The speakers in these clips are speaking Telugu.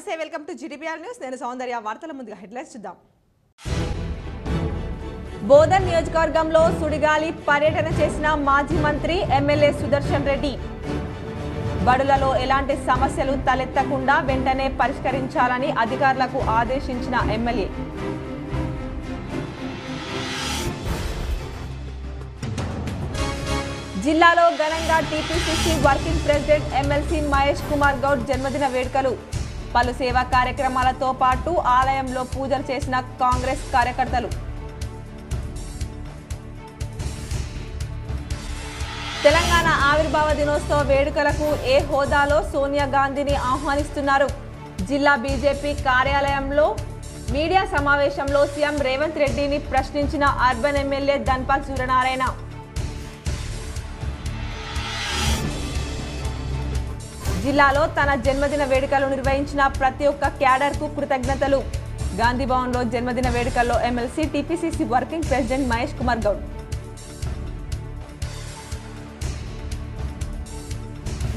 నమస్తే, వెల్కమ్ టు జిటిపిఆర్ న్యూస్. నేను సౌందర్య. వార్తల ముందుగా హెడ్లైన్స్ చూద్దాం. బోధన్ నియోజకవర్గంలో సుడిగాలి పర్యటన చేసిన మాజీ మంత్రి ఎమ్మెల్యే సుదర్శన్ రెడ్డి. బడులలో ఎలాంటి సమస్యలు తలెత్తకుండా వెంటనే పరిష్కరించాలని అధికారులకు ఆదేశించిన ఎమ్మెల్యే. జిల్లాలో ఘనంగా TPCC working president MLC Mahesh Kumar Goud జన్మదిన వేడుకలు. పలు సేవా కార్యక్రమాలతో పాటు ఆలయంలో పూజలు చేసిన కాంగ్రెస్ కార్యకర్తలు. తెలంగాణ ఆవిర్భావ దినోత్సవ వేడుకలకు ఏ హోదాలో సోనియా గాంధీని ఆహ్వానిస్తున్నారు? జిల్లా బీజేపీ కార్యాలయంలో మీడియా సమావేశంలో సీఎం రేవంత్ రెడ్డిని ప్రశ్నించిన అర్బన్ ఎమ్మెల్యే ధన్పాల్ సూర్యనారాయణ. జిల్లాలో తన జన్మదిన వేడుకలు నిర్వహించిన ప్రతి ఒక్క క్యాడర్ కు కృతజ్ఞతలు. గాంధీ భవన్ లో జన్మదిన వేడుకల్లో MLC TPCC working president Mahesh Kumar Goud.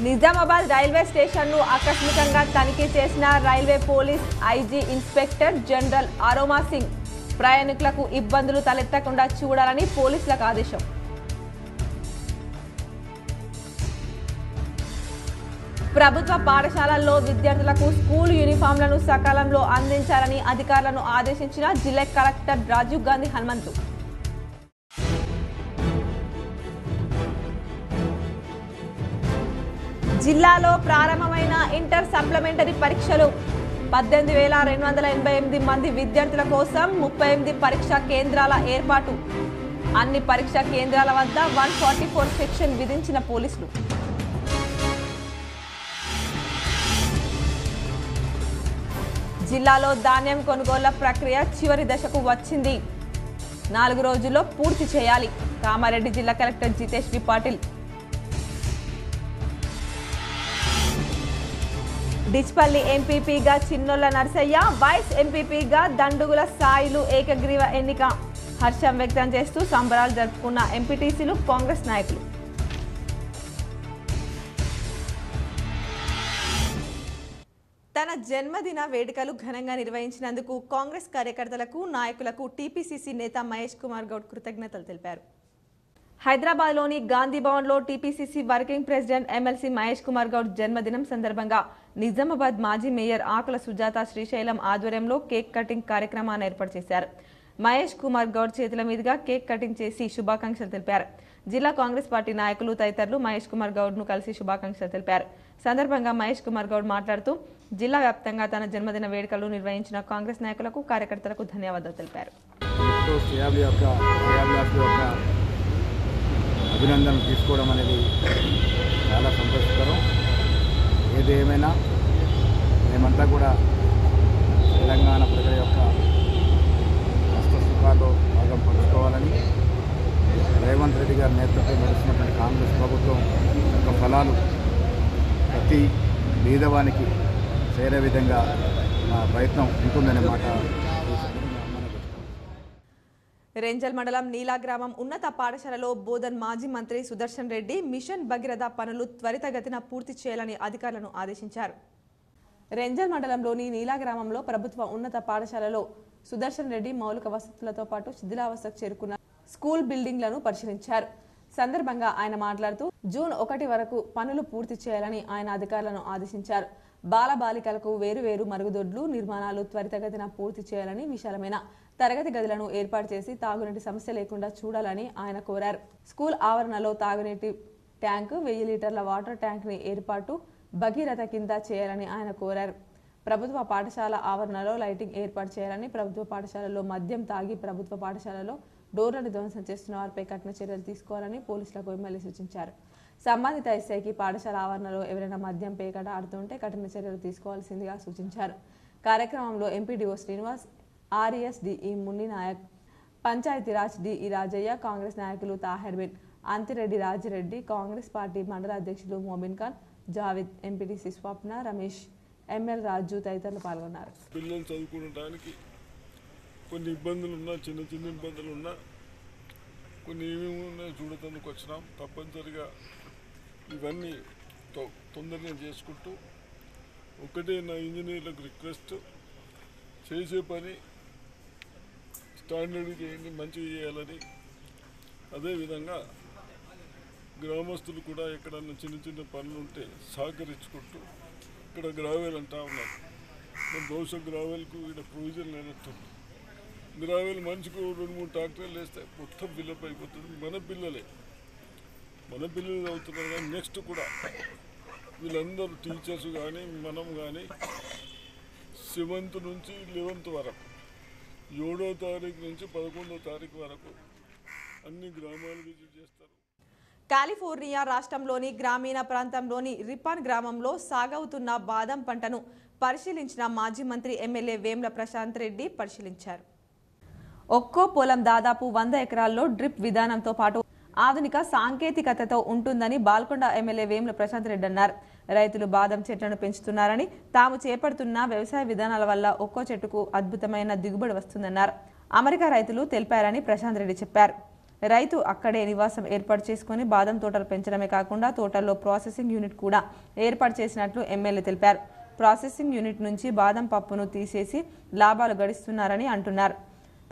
Nizamabad railway station ను ఆకస్మికంగా తనిఖీ చేసిన railway police IG inspector general aroma Singh. ప్రయాణికులకు ఇబ్బందులు తలెత్తకుండా చూడాలని పోలీసులకు ఆదేశం. ప్రభుత్వ పాఠశాలల్లో విద్యార్థులకు స్కూల్ యూనిఫామ్లను సకాలంలో అందించాలని అధికారులను ఆదేశించిన జిల్లా కలెక్టర్ రాజీవ్ గాంధీ హనుమంతు. జిల్లాలో ప్రారంభమైన ఇంటర్ సప్లిమెంటరీ పరీక్షలు. 18,288 మంది విద్యార్థుల కోసం 38 పరీక్షా కేంద్రాల ఏర్పాటు. అన్ని పరీక్షా కేంద్రాల వద్ద 144 సెక్షన్ విధించిన పోలీసులు. జిల్లాలో ధాన్యం కొనుగోళ్ల ప్రక్రియ చివరి దశకు వచ్చింది. 4 రోజుల్లో పూర్తి చేయాలి. కామారెడ్డి జిల్లా కలెక్టర్ జితేష్ వి పాటిల్. డిచ్పల్లి ఎంపీపీగా చిన్నోళ్ల నర్సయ్య, వైస్ ఎంపీపీగా దండుగుల సాయిలు ఏకగ్రీవ ఎన్నిక. హర్షం వ్యక్తం చేస్తూ సంబరాలు జరుపుకున్న ఎంపీటీసీలు, కాంగ్రెస్ నాయకులు. తన జన్మదిన వేడుకలు ఘనంగా నిర్వహించినందుకు కాంగ్రెస్ కార్యకర్తలకు, నాయకులకు టీపీసీసీ నేత మహేష్ కుమార్ గౌడ్ కృతజ్ఞతలు తెలిపారు. హైదరాబాద్లోని గాంధీ భవన్లో TPCC working president MLC Mahesh Kumar Goud జన్మదినం సందర్భంగా నిజామాబాద్ మాజీ మేయర్ ఆకుల సుజాత శ్రీశైలం ఆధ్వర్యంలో కేక్ కటింగ్ కార్యక్రమాన్ని ఏర్పాటు చేశారు. మహేష్ కుమార్ గౌడ్ చేతుల మీదుగా కేక్ కటింగ్ చేసి శుభాకాంక్షలు తెలిపారు. జిల్లా కాంగ్రెస్ పార్టీ నాయకులు తదితరులు మహేష్ కుమార్ గౌడ్ ను కలిసి శుభాకాంక్షలు తెలిపారు. సందర్భంగా మహేష్ కుమార్ గౌడ్ మాట్లాడుతూ జిల్లా వ్యాప్తంగా తన జన్మదిన వేడుకలు నిర్వహించిన కాంగ్రెస్ నాయకులకు, కార్యకర్తలకు ధన్యవాదాలు తెలిపారు. అభినందనలు తీసుకోవడం అనేది చాలా సంతోషకరం. ఏదేమైనా మేమంతా కూడా తెలంగాణ ప్రజల యొక్క కష్ట సుఖాల్లో భాగం పంచుకోవాలని, రేవంత్ రెడ్డి గారి నేతృత్వం నడుస్తున్నటువంటి కాంగ్రెస్ ప్రభుత్వం యొక్క ఫలాలు ప్రతి బీదవానికి చేరే విధంగా మా ప్రయత్నం ఉంటుందనే మాట. రెంజల్ మండలం నీలా గ్రామం ఉన్నత పాఠశాలలో బోధన్ మాజీ మంత్రి సుదర్శన్ రెడ్డి మిషన్ భగీరథ పనులు త్వరితగతిన పూర్తి చేయాలని అధికారులను ఆదేశించారు. రెంజల్ మండలంలోని నీలా గ్రామంలో ప్రభుత్వ ఉన్నత పాఠశాలలో సుదర్శన్ రెడ్డి మౌలిక వసతులతో పాటు శిథిలావస్థకు చేరుకున్న స్కూల్ బిల్డింగ్లను పరిశీలించారు. సందర్భంగా ఆయన మాట్లాడుతూ జూన్ 1 వరకు పనులు పూర్తి చేయాలని ఆయన అధికారులను ఆదేశించారు. బాలబాలికలకు వేరువేరు మరుగుదొడ్లు నిర్మాణాలు త్వరితగతిన పూర్తి చేయాలని, విశాలమైన తరగతి గదులను ఏర్పాటు చేసి తాగునీటి సమస్య లేకుండా చూడాలని ఆయన కోరారు. స్కూల్ ఆవరణలో తాగునీటి ట్యాంకు, 1000 లీటర్ల వాటర్ ట్యాంక్ ని ఏర్పాటు భగీరథ కింద చేయాలని ఆయన కోరారు. ప్రభుత్వ పాఠశాల ఆవరణలో లైటింగ్ ఏర్పాటు చేయాలని, ప్రభుత్వ పాఠశాలలో మద్యం తాగి ప్రభుత్వ పాఠశాలలో డోర్లను ధ్వంసం చేస్తున్న వారిపై కఠిన చర్యలు తీసుకోవాలని పోలీసులకు ఎమ్మెల్యే సూచించారు. సంబంధిత ఎస్ఐకి పాఠశాల ఆవరణలో ఎవరైనా మద్యం పేకాట ఆడుతుంటే కఠిన చర్యలు తీసుకోవాల్సిందిగా సూచించారు. కార్యక్రమంలో MPDO Srinivas, RS DE Munni Nayak, Panchayati Raj DE Rajaiah, Congress నాయకులు తాహెర్బిన్, అంతిరెడ్డి రాజిరెడ్డి, కాంగ్రెస్ పార్టీ మండల అధ్యక్షులు మోబిన్ ఖాన్, జావేద్, ఎంపీటీసీ స్వప్న, రమేష్, ఎంఎల్ రాజు తదితరులు పాల్గొన్నారు. పిల్లలు చదువుకోవడానికి కొన్ని ఇబ్బందులు ఉన్నా, చిన్న చిన్న ఇబ్బందులు ఉన్నా, కొన్ని ఏమేమి ఉన్నాయో చూడటానికి వచ్చినాం. తప్పనిసరిగా ఇవన్నీ తొందరగా చేసుకుంటూ ఒకటే నా ఇంజనీర్లకు రిక్వెస్ట్, చేసే పని స్టాండర్డ్ చేయండి, మంచిగా చేయాలని. అదేవిధంగా గ్రామస్తులు కూడా ఎక్కడన్నా చిన్న చిన్న పనులు ఉంటే సహకరించుకుంటూ, ఇక్కడ గ్రావెల్ అంటా ఉన్నారు, బహుశా గ్రావెల్కు ఇక్కడ ప్రొవిజన్ లేనట్టుంది. గ్రావెల్ మనిషికి 2-3 ట్రాక్టర్లు వేస్తే మొత్తం ఫిల్అప్ అయిపోతుంది. మన పిల్లలు చదువుతున్నారు కానీ నెక్స్ట్ కూడా వీళ్ళందరూ టీచర్స్ కానీ మనం కానీ 7th నుంచి 11th వరకు, 7వ తారీఖు నుంచి 11వ తారీఖు వరకు అన్ని గ్రామాలు విజిట్ చేస్తారు. కాలిఫోర్నియా రాష్ట్రంలోని గ్రామీణ ప్రాంతంలోని రిపాన్ గ్రామంలో సాగవుతున్న బాదం పంటను పరిశీలించిన మాజీ మంత్రి ఎమ్మెల్యే వేముల ప్రశాంత్ రెడ్డి పరిశీలించారు. ఒక్కో పొలం దాదాపు 100 ఎకరాల్లో డ్రిప్ విధానంతో పాటు ఆధునిక సాంకేతికతతో ఉంటుందని బాల్కొండ ఎమ్మెల్యే వేముల ప్రశాంత్ రెడ్డి అన్నారు. రైతులు బాదం చెట్లను పెంచుతున్నారని, తాము చేపడుతున్న వ్యవసాయ విధానాల వల్ల ఒక్కో చెట్టుకు అద్భుతమైన దిగుబడి వస్తుందన్నారు. అమెరికా రైతులు తెలిపారని ప్రశాంత్ రెడ్డి చెప్పారు. రైతు అక్కడే నివాసం ఏర్పాటు చేసుకుని బాదం తోటలు పెంచడమే కాకుండా తోటల్లో ప్రాసెసింగ్ యూనిట్ కూడా ఏర్పాటు చేసినట్లు ఎమ్మెల్యే తెలిపారు. ప్రాసెసింగ్ యూనిట్ నుంచి బాదం పప్పును తీసేసి లాభాలు గడిస్తున్నారని అంటున్నారు.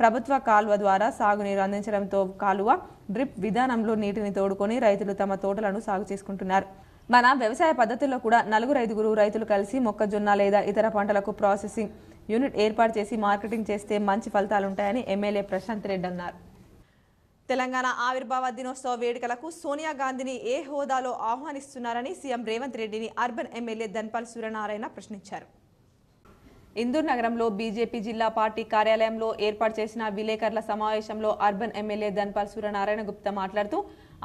ప్రభుత్వ కాలువ ద్వారా సాగునీరు అందించడంతో కాలువ డ్రిప్ విధానంలో నీటిని తోడుకొని రైతులు తమ తోటలను సాగు చేసుకుంటున్నారు. మన వ్యవసాయ పద్ధతుల్లో కూడా 4-5 రైతులు కలిసి మొక్కజొన్న లేదా ఇతర పంటలకు ప్రాసెసింగ్ యూనిట్ ఏర్పాటు చేసి మార్కెటింగ్ చేస్తే మంచి ఫలితాలుంటాయని ఎమ్మెల్యే ప్రశాంత్ రెడ్డి అన్నారు. తెలంగాణ ఆవిర్భావ దినోత్సవ వేడుకలకు సోనియా గాంధీని ఏ హోదాలో ఆహ్వానిస్తున్నారని సీఎం రేవంత్ రెడ్డిని అర్బన్ ఎమ్మెల్యే ధన్పాల్ సూర్యనారాయణ ప్రశ్నించారు. ఇందూర్ నగరంలో బీజేపీ జిల్లా పార్టీ కార్యాలయంలో ఏర్పాటు చేసిన విలేకరుల సమావేశంలో అర్బన్ ఎమ్మెల్యే ధన్పాల్ సూర్యనారాయణ గుప్తా మాట్లాడుతూ,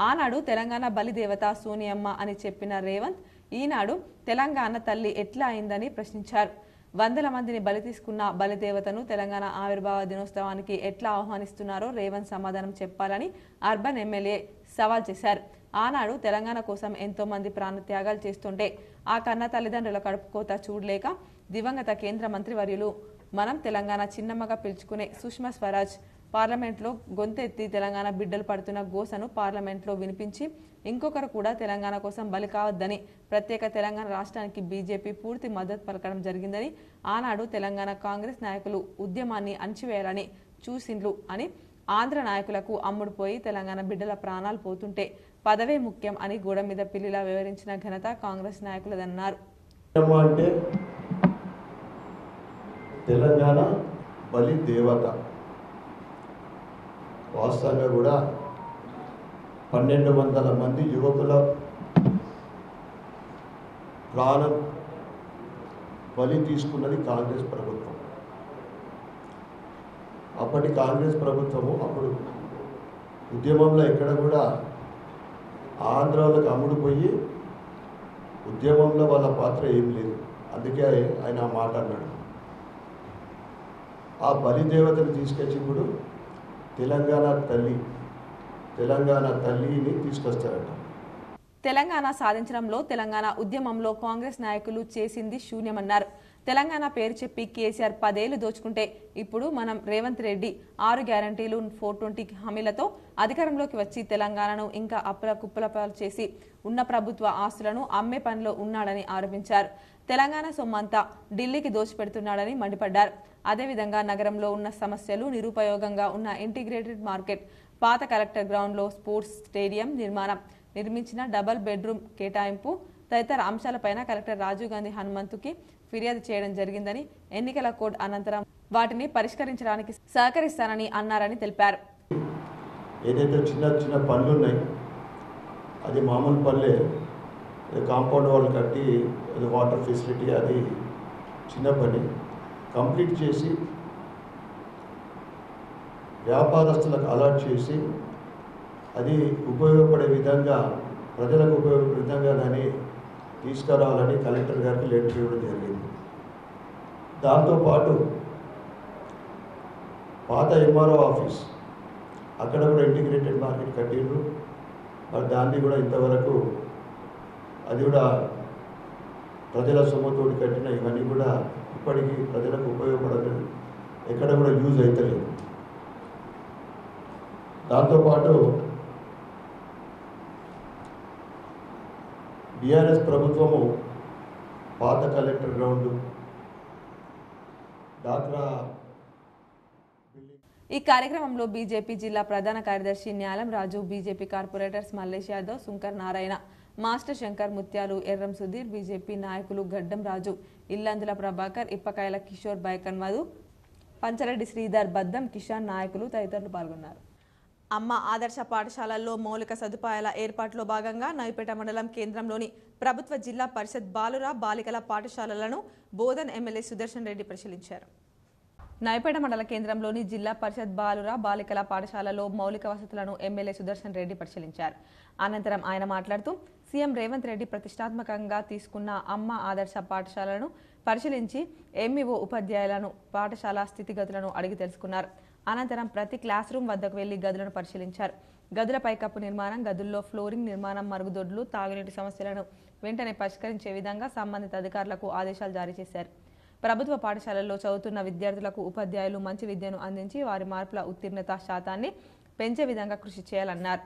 ఆనాడు తెలంగాణ బలిదేవత సోనియమ్మ అని చెప్పిన రేవంత్ ఈనాడు తెలంగాణ తల్లి ఎట్లా అయిందని ప్రశ్నించారు. 100 మందిని బలి తీసుకున్న బలిదేవతను తెలంగాణ ఆవిర్భావ దినోత్సవానికి ఎట్లా ఆహ్వానిస్తున్నారో రేవంత్ సమాధానం చెప్పాలని అర్బన్ ఎమ్మెల్యే సవాల్ చేశారు. ఆనాడు తెలంగాణ కోసం ఎంతో మంది ప్రాణత్యాగాలు చేస్తుంటే ఆ కన్న తల్లిదండ్రుల కడుపుకోత చూడలేక దివంగత కేంద్ర మంత్రివర్యులు మనం తెలంగాణ చిన్నమ్మగా పిలుచుకునే సుష్మా స్వరాజ్ పార్లమెంట్లో గొంతెత్తి తెలంగాణ బిడ్డలు పడుతున్న గోసను పార్లమెంట్లో వినిపించి ఇంకొకరు కూడా తెలంగాణ కోసం బలి కావద్దని ప్రత్యేక తెలంగాణ రాష్ట్రానికి బీజేపీ పూర్తి మద్దతు పలకడం జరిగిందని, ఆనాడు తెలంగాణ కాంగ్రెస్ నాయకులు ఉద్యమాన్ని అణచివేయాలని చూసిండ్లు అని ఆంధ్ర నాయకులకు అమ్ముడుపోయి తెలంగాణ బిడ్డల ప్రాణాలు పోతుంటే పదవే ముఖ్యం అని గోడ మీద పిల్లిలా వివరించిన ఘనత కాంగ్రెస్ నాయకులదన్నారు. తెలంగాణ బలి దేవత వాస్తవంగా కూడా 1200 మంది యువకుల ప్రాణం బలి తీసుకున్నది కాంగ్రెస్ ప్రభుత్వం. అప్పటి కాంగ్రెస్ ప్రభుత్వము అప్పుడు ఉద్యమంలో ఎక్కడ కూడా ఆంధ్రాలకు అమ్ముడుపోయి ఉద్యమంలో వాళ్ళ పాత్ర ఏం లేదు. అందుకే ఆయన ఆ మాట అన్నాడు. ఆ బలిదేవతను తీసుకొచ్చి ఇప్పుడు తెలంగాణ తల్లిని తీసుకొస్తారట. తెలంగాణ సాధించడంలో తెలంగాణ ఉద్యమంలో కాంగ్రెస్ నాయకులు చేసింది శూన్యమన్నారు. తెలంగాణ పేరు చెప్పి కేసీఆర్ 10 ఏళ్లు దోచుకుంటే ఇప్పుడు మనం రేవంత్ రెడ్డి 6 గ్యారంటీలు 420 హామీలతో అధికారంలోకి వచ్చి తెలంగాణను ఇంకా అప్పులకుప్పలపాలు చేసి ఉన్న ప్రభుత్వ ఆస్తులను అమ్మే పనిలో ఉన్నాడని ఆరోపించారు. తెలంగాణ సొమ్మంతా ఢిల్లీకి దోచిపెడుతున్నాడని మండిపడ్డారు. అదేవిధంగా నగరంలో ఉన్న సమస్యలు, నిరుపయోగంగా ఉన్న ఇంటిగ్రేటెడ్ మార్కెట్, పాత కలెక్టర్ గ్రౌండ్లో స్పోర్ట్స్ స్టేడియం నిర్మించిన డబుల్ బెడ్రూమ్ కేటాయింపు తదితర అంశాలపైన కలెక్టర్ రాజీవ్ గాంధీ హనుమంతుకి ఫిర్యాదు చేయడం జరిగిందని, ఎన్నికల కోడ్ అనంతరం వాటిని పరిష్కరించడానికి సహకరిస్తానని అన్నారని తెలిపారు. ఏదైతే చిన్న చిన్న పనులు ఉన్నాయి అది మామూలు పనులే. కాంపౌండ్ వాళ్ళు కట్టి వాటర్ ఫెసిలిటీ అది చిన్న పని కంప్లీట్ చేసి వ్యాపారస్తులకు అలాట్ చేసి అది ఉపయోగపడే విధంగా ప్రజలకు ఉపయోగపడే విధంగా దాన్ని తీసుకురావాలని కలెక్టర్ గారికి లెటర్ ఇవ్వడం జరిగింది. దాంతోపాటు పాత ఎంఆర్ఓ ఆఫీస్ అక్కడ కూడా ఇంటిగ్రేటెడ్ మార్కెట్ కట్టిండ్రు. మరి దాన్ని కూడా ఇంతవరకు అది కూడా ప్రజల సొమ్ముతోటి కట్టిన ఇవన్నీ కూడా ఇప్పటికీ ప్రజలకు ఉపయోగపడదు, ఎక్కడ కూడా యూజ్ అవుతలేదు. దాంతోపాటు బీఆర్ఎస్ ప్రభుత్వము పాత కలెక్టర్ గ్రౌండ్, డాక్రా. ఈ కార్యక్రమంలో బీజేపీ జిల్లా ప్రధాన కార్యదర్శి Nyalam Raju, BJP corporators Mallesh Yadav, Shankar Narayana, master Shankar, Mutyalu, Erram Sudheer, BJP నాయకులు గడ్డం రాజు, ఇల్లందుల ప్రభాకర్, ఇప్పకాయల కిషోర్, బైకన్ మధు, పంచరెడ్డి శ్రీధర్, బద్దం కిషాన్ నాయకులు తదితరులు పాల్గొన్నారు. అమ్మ ఆదర్శ పాఠశాలల్లో మౌలిక సదుపాయాల ఏర్పాటులో భాగంగా నవిపేట మండలం కేంద్రంలోని ప్రభుత్వ జిల్లా పరిషత్ బాలుర బాలికల పాఠశాలలను బోధన్ ఎమ్మెల్యే సుదర్శన్ రెడ్డి పరిశీలించారు. నవిపేట మండల కేంద్రంలోని జిల్లా పరిషత్ బాలుర బాలికల పాఠశాలలో మౌలిక వసతులను ఎమ్మెల్యే సుదర్శన్ రెడ్డి పరిశీలించారు. అనంతరం ఆయన మాట్లాడుతూ సీఎం రేవంత్ రెడ్డి ప్రతిష్టాత్మకంగా తీసుకున్న అమ్మ ఆదర్శ పాఠశాలను పరిశీలించి ఎంఈఓ ఉపాధ్యాయులను పాఠశాల స్థితిగతులను అడిగి తెలుసుకున్నారు. అనంతరం ప్రతి క్లాస్ రూమ్ వద్దకు వెళ్లి గదులను పరిశీలించారు. గదుల పైకప్పు నిర్మాణం, గదుల్లో ఫ్లోరింగ్ నిర్మాణం, మరుగుదొడ్లు, తాగునీటి సమస్యలను వెంటనే పరిష్కరించే విధంగా సంబంధిత అధికారులకు ఆదేశాలు జారీ చేశారు. ప్రభుత్వ పాఠశాలల్లో చదువుతున్న విద్యార్థులకు ఉపాధ్యాయులు మంచి విద్యను అందించి వారి మార్కుల ఉత్తీర్ణత శాతాన్ని పెంచే విధంగా కృషి చేయాలన్నారు.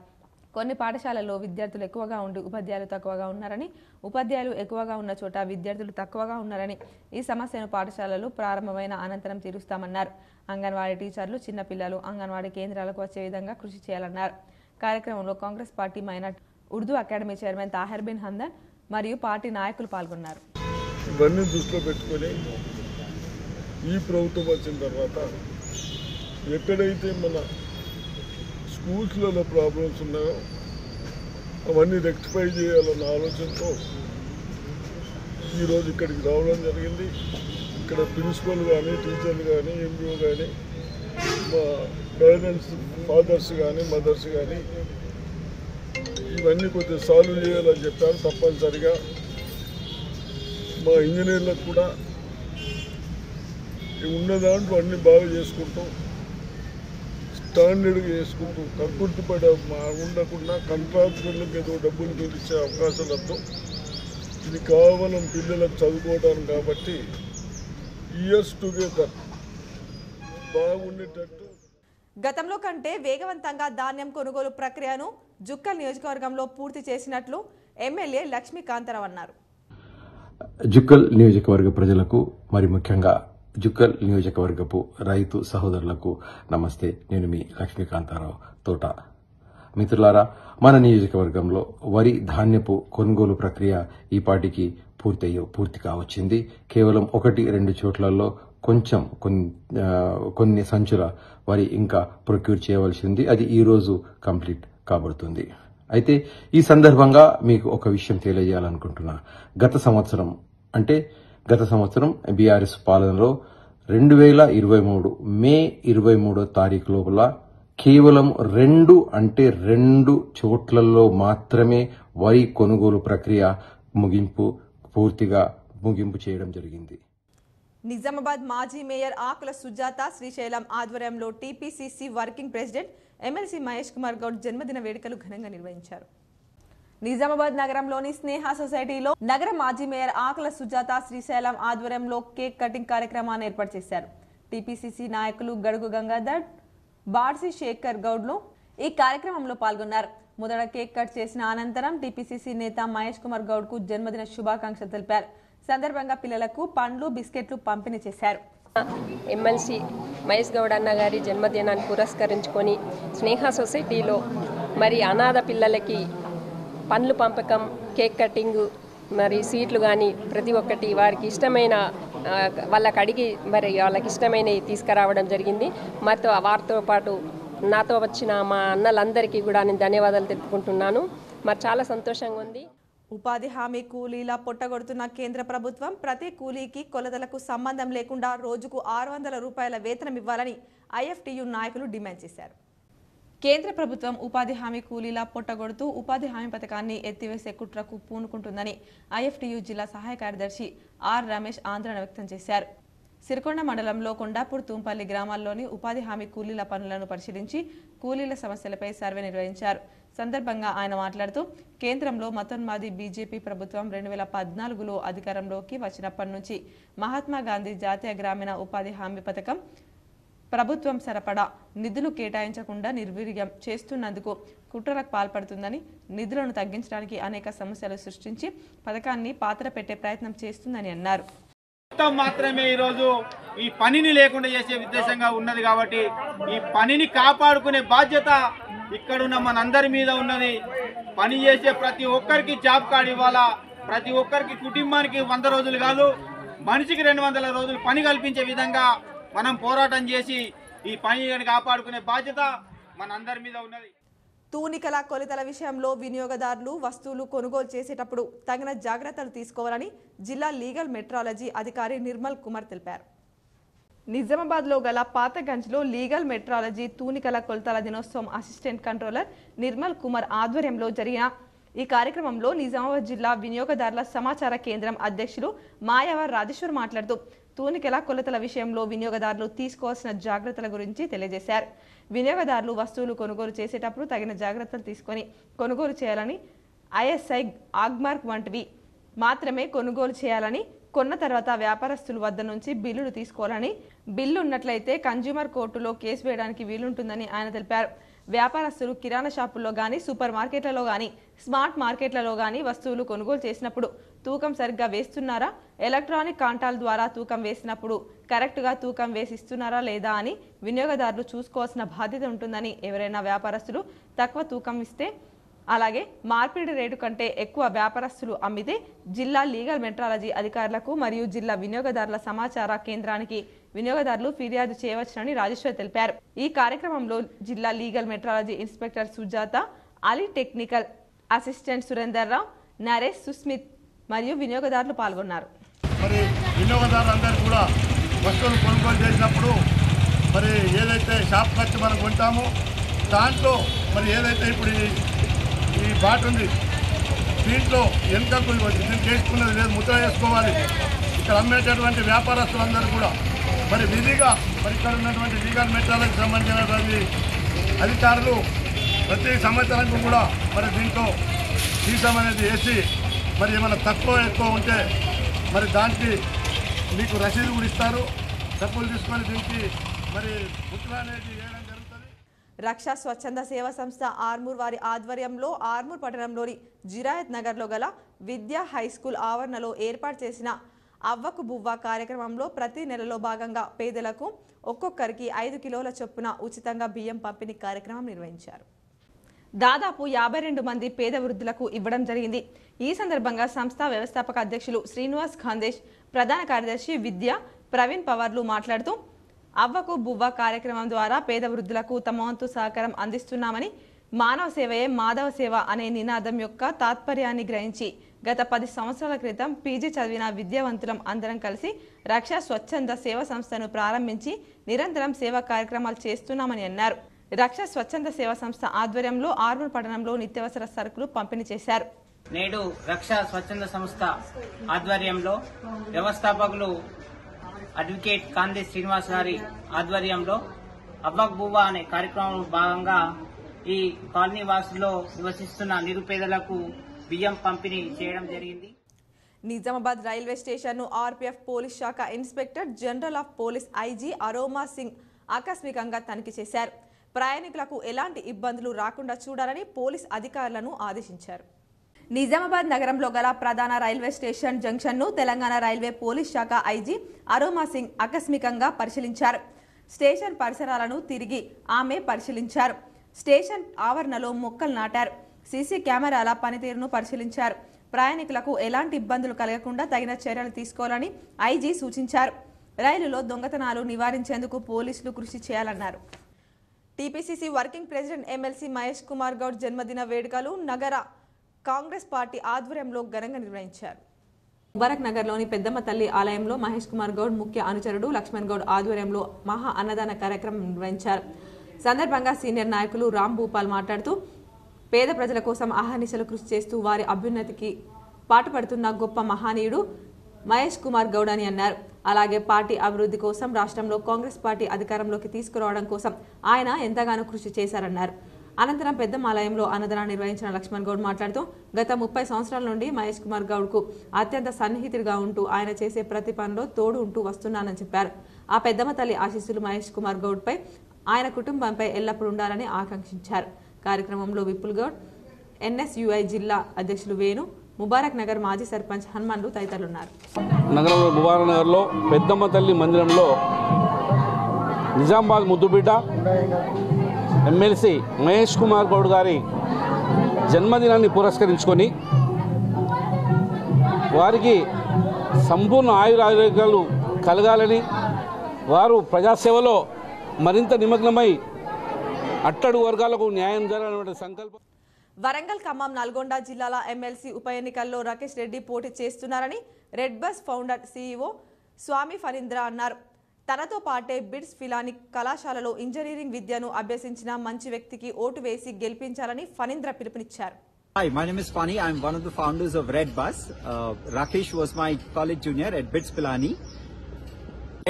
కొన్ని పాఠశాలల్లో విద్యార్థులు ఎక్కువగా ఉండి ఉపాధ్యాయులు తక్కువగా ఉన్నారని, ఉపాధ్యాయులు ఎక్కువగా ఉన్న చోట విద్యార్థులు తక్కువగా ఉన్నారని, ఈ సమస్యను పాఠశాలలు ప్రారంభమైన అనంతరం తీరుస్తామన్నారు. అంగన్వాడీ టీచర్లు, చిన్నపిల్లలు అంగన్వాడీ కేంద్రాలకు వచ్చే విధంగా కృషి చేయాలన్నారు. కార్యక్రమంలో Congress party minority Urdu academy chairman Tahir Bin Handan మరియు పార్టీ నాయకులు పాల్గొన్నారు. ఇవన్నీ దృష్టిలో పెట్టుకొని ఈ ప్రభుత్వం వచ్చిన తర్వాత ఎక్కడైతే మన స్కూల్స్లలో ప్రాబ్లమ్స్ ఉన్నాయో అవన్నీ రెక్టిఫై చేయాలన్న ఆలోచనతో ఈరోజు ఇక్కడికి రావడం జరిగింది. ఇక్కడ ప్రిన్సిపల్ కానీ, టీచర్లు కానీ, ఎంఈఓ కానీ, మా పేరెంట్స్, ఫాదర్స్ కానీ, మదర్స్ కానీ ఇవన్నీ కొద్దిగా సాల్వ్ చేయాలని చెప్పారు. తప్పనిసరిగా మా ఇంజనీర్లకు కూడా ఉన్న దాంట్లో అన్నీ బాగా చేసుకుంటూ స్టాండర్డ్గా చేసుకుంటూ కక్కుర్తి పడ ఉండకుండా కాంట్రాక్టర్లకు ఏదో డబ్బులు చూపించే అవకాశాలతో ఇది కేవలం పిల్లలకు చదువుకోవడానికి కాబట్టి ఇయర్స్ టుగెదర్ బాగుండేటట్టు. గతంలో కంటే వేగవంతంగా ధాన్యం కొనుగోలు ప్రక్రియను జుక్కల్ నియోజకవర్గంలో పూర్తి చేసినట్లు ఎమ్మెల్యే లక్ష్మీకాంతారావు అన్నారు. జుక్కల్ నియోజకవర్గ ప్రజలకు, మరి ముఖ్యంగా జుక్కల్ నియోజకవర్గపు రైతు సహోదరులకు నమస్తే. నేను మీ లక్ష్మీకాంతారావు తోట. మిత్రులారా, మన నియోజకవర్గంలో వరి ధాన్యపు కొనుగోలు ప్రక్రియ ఈ పాటికి పూర్తిగా వచ్చింది. కేవలం 1-2 చోట్లలో కొంచెం కొన్ని సంచుల వరి ఇంకా ప్రొక్యూర్ చేయవలసి ఉంది. అది ఈ రోజు కంప్లీట్ కాబడుతుంది. అయితే ఈ సందర్భంగా మీకు ఒక విషయం తెలియజేయాలనుకుంటున్నా. గత సంవత్సరం బీఆర్ఎస్ పాలనలో 2023 మే 23వ తారీఖు లోపల కేవలం 2 చోట్లలో మాత్రమే వరి కొనుగోలు ప్రక్రియ పూర్తిగా ముగింపు చేయడం జరిగింది. నిజామాబాద్ మాజీ మేయర్ ఆకుల సుజాత శ్రీశైలం ఆధ్వర్యంలో TPCC working president MLC Mahesh Kumar Goud జన్మదిన వేడుకలు ఘనంగా నిర్వహించారు. నిజామాబాద్ నగరంలోని స్నేహ సొసైటీలో నగర మాజీ మేయర్ ఆకుల సుజాత శ్రీశైలం ఆధ్వర్యంలో కేక్ కటింగ్ కార్యక్రమాన్ని ఏర్పాటు చేశారు. టీపీసీసీ నాయకులు గడుగు గంగాధర్, బాడ్సి శేఖర్ గౌడ్లు ఈ కార్యక్రమంలో పాల్గొన్నారు. మొదట కేక్ కట్ చేసిన అనంతరం టీపీసీసీ నేత మహేష్ కుమార్ గౌడ్ కు జన్మదిన శుభాకాంక్షలు తెలిపారు. సందర్భంగా పిల్లలకు పండ్లు, బిస్కెట్లు పంపిణీ చేశారు. ఎమ్మెల్సీ మహేష్ గౌడ్ అన్న గారి జన్మదినాన్ని పురస్కరించుకొని స్నేహ సొసైటీలో మరి అనాథ పిల్లలకి పండ్లు పంపకం, కేక్ కటింగ్, మరి సీట్లు కానీ ప్రతి ఒక్కటి వారికి ఇష్టమైన వాళ్ళకి అడిగి మరి వాళ్ళకి ఇష్టమైనవి తీసుకురావడం జరిగింది. వారితో పాటు నాతో వచ్చిన మా అన్నలందరికీ కూడా నేను ధన్యవాదాలు తెలుపుకుంటున్నాను. మరి చాలా సంతోషంగా ఉంది. ఉపాధి హామీ కూలీల పొట్టగొడుతున్న కేంద్ర ప్రభుత్వం ప్రతి కూలీకి కొలతలకు సంబంధం లేకుండా రోజుకు 600 రూపాయల వేతనం ఇవ్వాలని ఐఎఫ్టీయూ నాయకులు డిమాండ్ చేశారు. కేంద్ర ప్రభుత్వం ఉపాధి హామీ కూలీల పొట్టగొడుతూ ఉపాధి హామీ పథకాన్ని ఎత్తివేసే కుట్రకు పూనుకుంటుందని ఐఎఫ్టీయూ జిల్లా సహాయ కార్యదర్శి ఆర్ రమేష్ ఆందోళన వ్యక్తం చేశారు. సిరికొండ మండలంలో కొండాపూర్, తూంపల్లి గ్రామాల్లోని ఉపాధి హామీ కూలీల పనులను పరిశీలించి కూలీల సమస్యలపై సర్వే నిర్వహించారు. సందర్భంగా ఆయన మాట్లాడుతూ కేంద్రంలో మతోన్మాది బీజేపీ ప్రభుత్వం 2014లో అధికారంలోకి వచ్చినప్పటి నుంచి మహాత్మా గాంధీ జాతీయ గ్రామీణ ఉపాధి హామీ పథకం ప్రభుత్వం సరఫరా నిధులు కేటాయించకుండా నిర్వీర్యం చేస్తున్నందుకు కుట్రలకు పాల్పడుతుందని, నిధులను తగ్గించడానికి అనేక సమస్యలు సృష్టించి పథకాన్ని పాత్ర పెట్టే ప్రయత్నం చేస్తుందని అన్నారు. మాత్రమే ఈరోజు ఈ పనిని లేకుండా చేసే ఉద్దేశంగా ఉన్నది కాబట్టి ఈ పనిని కాపాడుకునే బాధ్యత ఇక్కడున్న మనందరి మీద ఉన్నది. పని చేసే ప్రతి ఒక్కరికి జాబ్ కార్డు ఇవ్వాలా, ప్రతి ఒక్కరికి కుటుంబానికి 100 రోజులు కాదు మనిషికి 200 రోజులు పని కల్పించే విధంగా మనం పోరాటం చేసి ఈ పనిని కాపాడుకునే బాధ్యత మనందరి మీద ఉన్నది. తూనికల కొలతల విషయంలో వినియోగదారులు వస్తువులు కొనుగోలు చేసేటప్పుడు తగిన జాగ్రత్తలు తీసుకోవాలని జిల్లా లీగల్ మెట్రాలజీ అధికారి నిర్మల్ కుమార్ తెలిపారు. నిజామాబాద్లో గల పాతగంజ్లో లీగల్ మెట్రాలజీ తూనికల కొలతల దినోత్సవం అసిస్టెంట్ కంట్రోలర్ నిర్మల్ కుమార్ ఆధ్వర్యంలో జరిగిన ఈ కార్యక్రమంలో నిజామాబాద్ జిల్లా వినియోగదారుల సమాచార కేంద్రం అధ్యక్షులు మాయవర్ రాజేశ్వర్ మాట్లాడుతూ తూనికల కొలతల విషయంలో వినియోగదారులు తీసుకోవాల్సిన జాగ్రత్తల గురించి తెలియజేశారు. వినియోగదారులు వస్తువులు కొనుగోలు చేసేటప్పుడు తగిన జాగ్రత్తలు తీసుకొని కొనుగోలు చేయాలని, ఐఎస్ఐ ఆగ్మార్క్ వంటివి మాత్రమే కొనుగోలు చేయాలని, కొన్న తర్వాత వ్యాపారస్తుల వద్ద నుంచి బిల్లులు తీసుకోవాలని, బిల్లు ఉన్నట్లయితే కన్జ్యూమర్ కోర్టులో కేసు వేయడానికి వీలుంటుందని ఆయన తెలిపారు. వ్యాపారస్తులు కిరాణా షాపుల్లో కానీ, సూపర్ మార్కెట్లలో కానీ, స్మార్ట్ మార్కెట్లలో కానీ వస్తువులు కొనుగోలు చేసినప్పుడు తూకం సరిగ్గా వేస్తున్నారా, ఎలక్ట్రానిక్ కాంటాల ద్వారా తూకం వేసినప్పుడు కరెక్ట్గా తూకం వేసిస్తున్నారా లేదా అని వినియోగదారులు చూసుకోవాల్సిన బాధ్యత ఉంటుందని, ఎవరైనా వ్యాపారస్తులు తక్కువ తూకం ఇస్తే అలాగే మార్పిడి రేటు కంటే ఎక్కువ వ్యాపారస్తులు అమ్మితే జిల్లా లీగల్ మెట్రాలజీ అధికారులకు మరియు జిల్లా వినియోగదారుల సమాచార కేంద్రానికి వినియోగదారులు ఫిర్యాదు చేయవచ్చునని రాజేశ్వర్ తెలిపారు. ఈ కార్యక్రమంలో జిల్లా legal metrology inspector Sujatha, Ali technical assistant Surender Rao, Naresh, Susmit మరియు వినియోగదారులు పాల్గొన్నారు. మరి వినియోగదారులందరూ కూడా వస్తువులు కొనుగోలు చేసినప్పుడు మరి ఏదైతే షాప్ ఖర్చు మనం కొంటామో దాంట్లో మరి ఏదైతే ఇప్పుడు ఈ బాట్ ఉంది దీంట్లో వెనుకకు దీన్ని చేసుకున్నది లేదు, ముద్ర వేసుకోవాలి. ఇక్కడ అమ్మేటటువంటి వ్యాపారస్తులందరూ కూడా మరి విధిగా మరి ఇక్కడ ఉన్నటువంటి లీగల్ మెట్రాలకు సంబంధించినటువంటి అధికారులు ప్రతి సంవత్సరానికి కూడా మరి దీంట్లో సీసం అనేది వేసి మరి ఏమైనా తక్కువ ఎక్కువ ఉంటే మరి దానికి మీకు రసీదు కూడా ఇస్తారు. డబ్బులు తీసుకొని దీనికి మరి ముద్ర అనేది వేయడం జరుగుతుంది. రక్షా స్వచ్ఛంద సేవా సంస్థ ఆర్మూర్ వారి ఆధ్వర్యంలో ఆర్మూర్ పట్టణంలోని జిరాయత్ నగర్లో గల విద్యా హై స్కూల్ ఆవరణలో ఏర్పాటు చేసిన అవ్వకు బువ్వ కార్యక్రమంలో ప్రతి నెలలో భాగంగా పేదలకు ఒక్కొక్కరికి 5 కిలోల చొప్పున ఉచితంగా బియ్యం పంపిణీ కార్యక్రమం నిర్వహించారు. దాదాపు 52 మంది పేద వృద్ధులకు ఇవ్వడం జరిగింది. ఈ సందర్భంగా సంస్థ వ్యవస్థాపక అధ్యక్షులు శ్రీనివాస్ ఖాందేశ్, ప్రధాన కార్యదర్శి విద్య ప్రవీణ్ పవర్లు మాట్లాడుతూ అవ్వకు బువ్వ కార్యక్రమం ద్వారా పేద వృద్ధులకు తమ వంతు సహకారం అందిస్తున్నామని, మానవ సేవయే మాధవ సేవ అనే నినాదం యొక్క తాత్పర్యాన్ని గ్రహించి గత 10 సంవత్సరాల క్రితం పీజీ చదివిన విద్యావంతులం అందరం కలిసి రక్షా స్వచ్ఛంద సేవా సంస్థను ప్రారంభించి నిరంతరం సేవా కార్యక్రమాలు చేస్తున్నామని అన్నారు. రక్షా స్వచ్ఛంద సేవా సంస్థ ఆధ్వర్యంలో ఆర్మూర్ పట్టణంలో నిత్యావసర సరుకులు పంపిణీ చేశారు. నేడు రక్షా స్వచ్ఛంద సంస్థ ఆధ్వర్యంలో వ్యవస్థాపకులు అడ్వకేట్ కాందే శ్రీనివాస్ గారి ఆధ్వర్యంలో అవ్వక్ బువ్వ అనే కార్యక్రమంలో భాగంగా ఈ కాలనీ వాసుల్లో నివసిస్తున్న నిరుపేదలకు బియ్యం పంపిణీ చేయడం జరిగింది. నిజామాబాద్ రైల్వే స్టేషన్ను ఆర్పీఎఫ్ పోలీస్ శాఖ inspector general of police IG Aroma Singh ఆకస్మికంగా తనిఖీ చేశారు. ప్రయాణికులకు ఎలాంటి ఇబ్బందులు రాకుండా చూడాలని పోలీస్ అధికారులను ఆదేశించారు. నిజామాబాద్ నగరంలో గల ప్రధాన రైల్వే స్టేషన్ జంక్షన్ను తెలంగాణ రైల్వే పోలీస్ శాఖ ఐజీ అరోమా సింగ్ ఆకస్మికంగా పరిశీలించారు. స్టేషన్ పరిసరాలను తిరిగి ఆమె పరిశీలించారు. స్టేషన్ ఆవరణలో మొక్కలు నాటారు. సీసీ కెమెరాల పనితీరును పరిశీలించారు. ప్రయాణికులకు ఎలాంటి ఇబ్బందులు కలగకుండా తగిన చర్యలు తీసుకోవాలని ఐజీ సూచించారు. రైలులో దొంగతనాలు నివారించేందుకు పోలీసులు కృషి చేయాలన్నారు. TPCC working president MLC Mahesh Kumar Goud జన్మదిన వేడుకలు నగర కాంగ్రెస్ పార్టీ ఆధ్వర్యంలో ఘనంగా నిర్వహించారు. ముబారక్ నగర్లోని పెద్దమ్మ తల్లి ఆలయంలో మహేష్ కుమార్ గౌడ్ ముఖ్య అనుచరుడు లక్ష్మణ్ గౌడ్ ఆధ్వర్యంలో మహా అన్నదాన కార్యక్రమం నిర్వహించారు. సందర్భంగా సీనియర్ నాయకులు రామ్ భూపాల్ మాట్లాడుతూ పేద ప్రజల కోసం అహర్నిశలు కృషి చేస్తూ వారి అభ్యున్నతికి పాటుపడుతున్న గొప్ప మహనీయుడు మహేష్ కుమార్ గౌడ్ అని అన్నారు. అలాగే పార్టీ అభివృద్ధి కోసం రాష్ట్రంలో కాంగ్రెస్ పార్టీ అధికారంలోకి తీసుకురావడం కోసం ఆయన ఎంతగానో కృషి చేశారన్నారు. అనంతరం పెద్దమాలయంలో అన్నదానం నిర్వహించిన లక్ష్మణ్ గౌడ్ మాట్లాడుతూ గత 30 సంవత్సరాల నుండి మహేష్ కుమార్ గౌడ్కు అత్యంత సన్నిహితుడిగా ఉంటూ ఆయన చేసే ప్రతి పనిలో తోడు ఉంటూ వస్తున్నానని చెప్పారు. ఆ పెద్దమ్మ తల్లి ఆశీస్సులు మహేష్ కుమార్ గౌడ్పై ఆయన కుటుంబంపై ఎల్లప్పుడూ ఉండాలని ఆకాంక్షించారు. కార్యక్రమంలో విపుల్ గౌడ్, ఎన్ఎస్యుఐ జిల్లా అధ్యక్షులు వేణు, ముబారక్ నగర్ మాజీ సర్పంచ్ హనుమాన్లు తదితరులున్నారు. నగరంలో ముబారక్ నగర్లో పెద్దమ్మ తల్లి మందిరంలో నిజామాబాద్ ముద్దుబిడ్డ ఎమ్మెల్సీ మహేష్ కుమార్ గౌడ్ గారి జన్మదినాన్ని పురస్కరించుకొని వారికి సంపూర్ణ ఆయురారోగ్యాలు కలగాలని, వారు ప్రజాసేవలో మరింత నిమగ్నమై అట్టడుగు వర్గాలకు న్యాయం జరగాలనే సంకల్పం. వరంగల్, ఖమ్మం, నల్గొండ జిల్లాల ఎమ్మెల్సీ ఉప ఎన్నికల్లో రాకేష్ రెడ్డి పోటీ చేస్తున్నారని రెడ్ బస్ ఫౌండర్ సీఈఓ స్వామి ఫణీంద్ర అన్నారు. తనతో పాటే బిట్స్ ఫిలాని కళాశాలలో ఇంజనీరింగ్ విద్యను అభ్యసించిన మంచి వ్యక్తికి ఓటు వేసి గెలిపించాలని ఫణీంద్ర పిలుపునిచ్చారు. Hi, my name is Fani. I'm one of the founders of Red Bus. Rakesh was my college junior at BITS Pilani.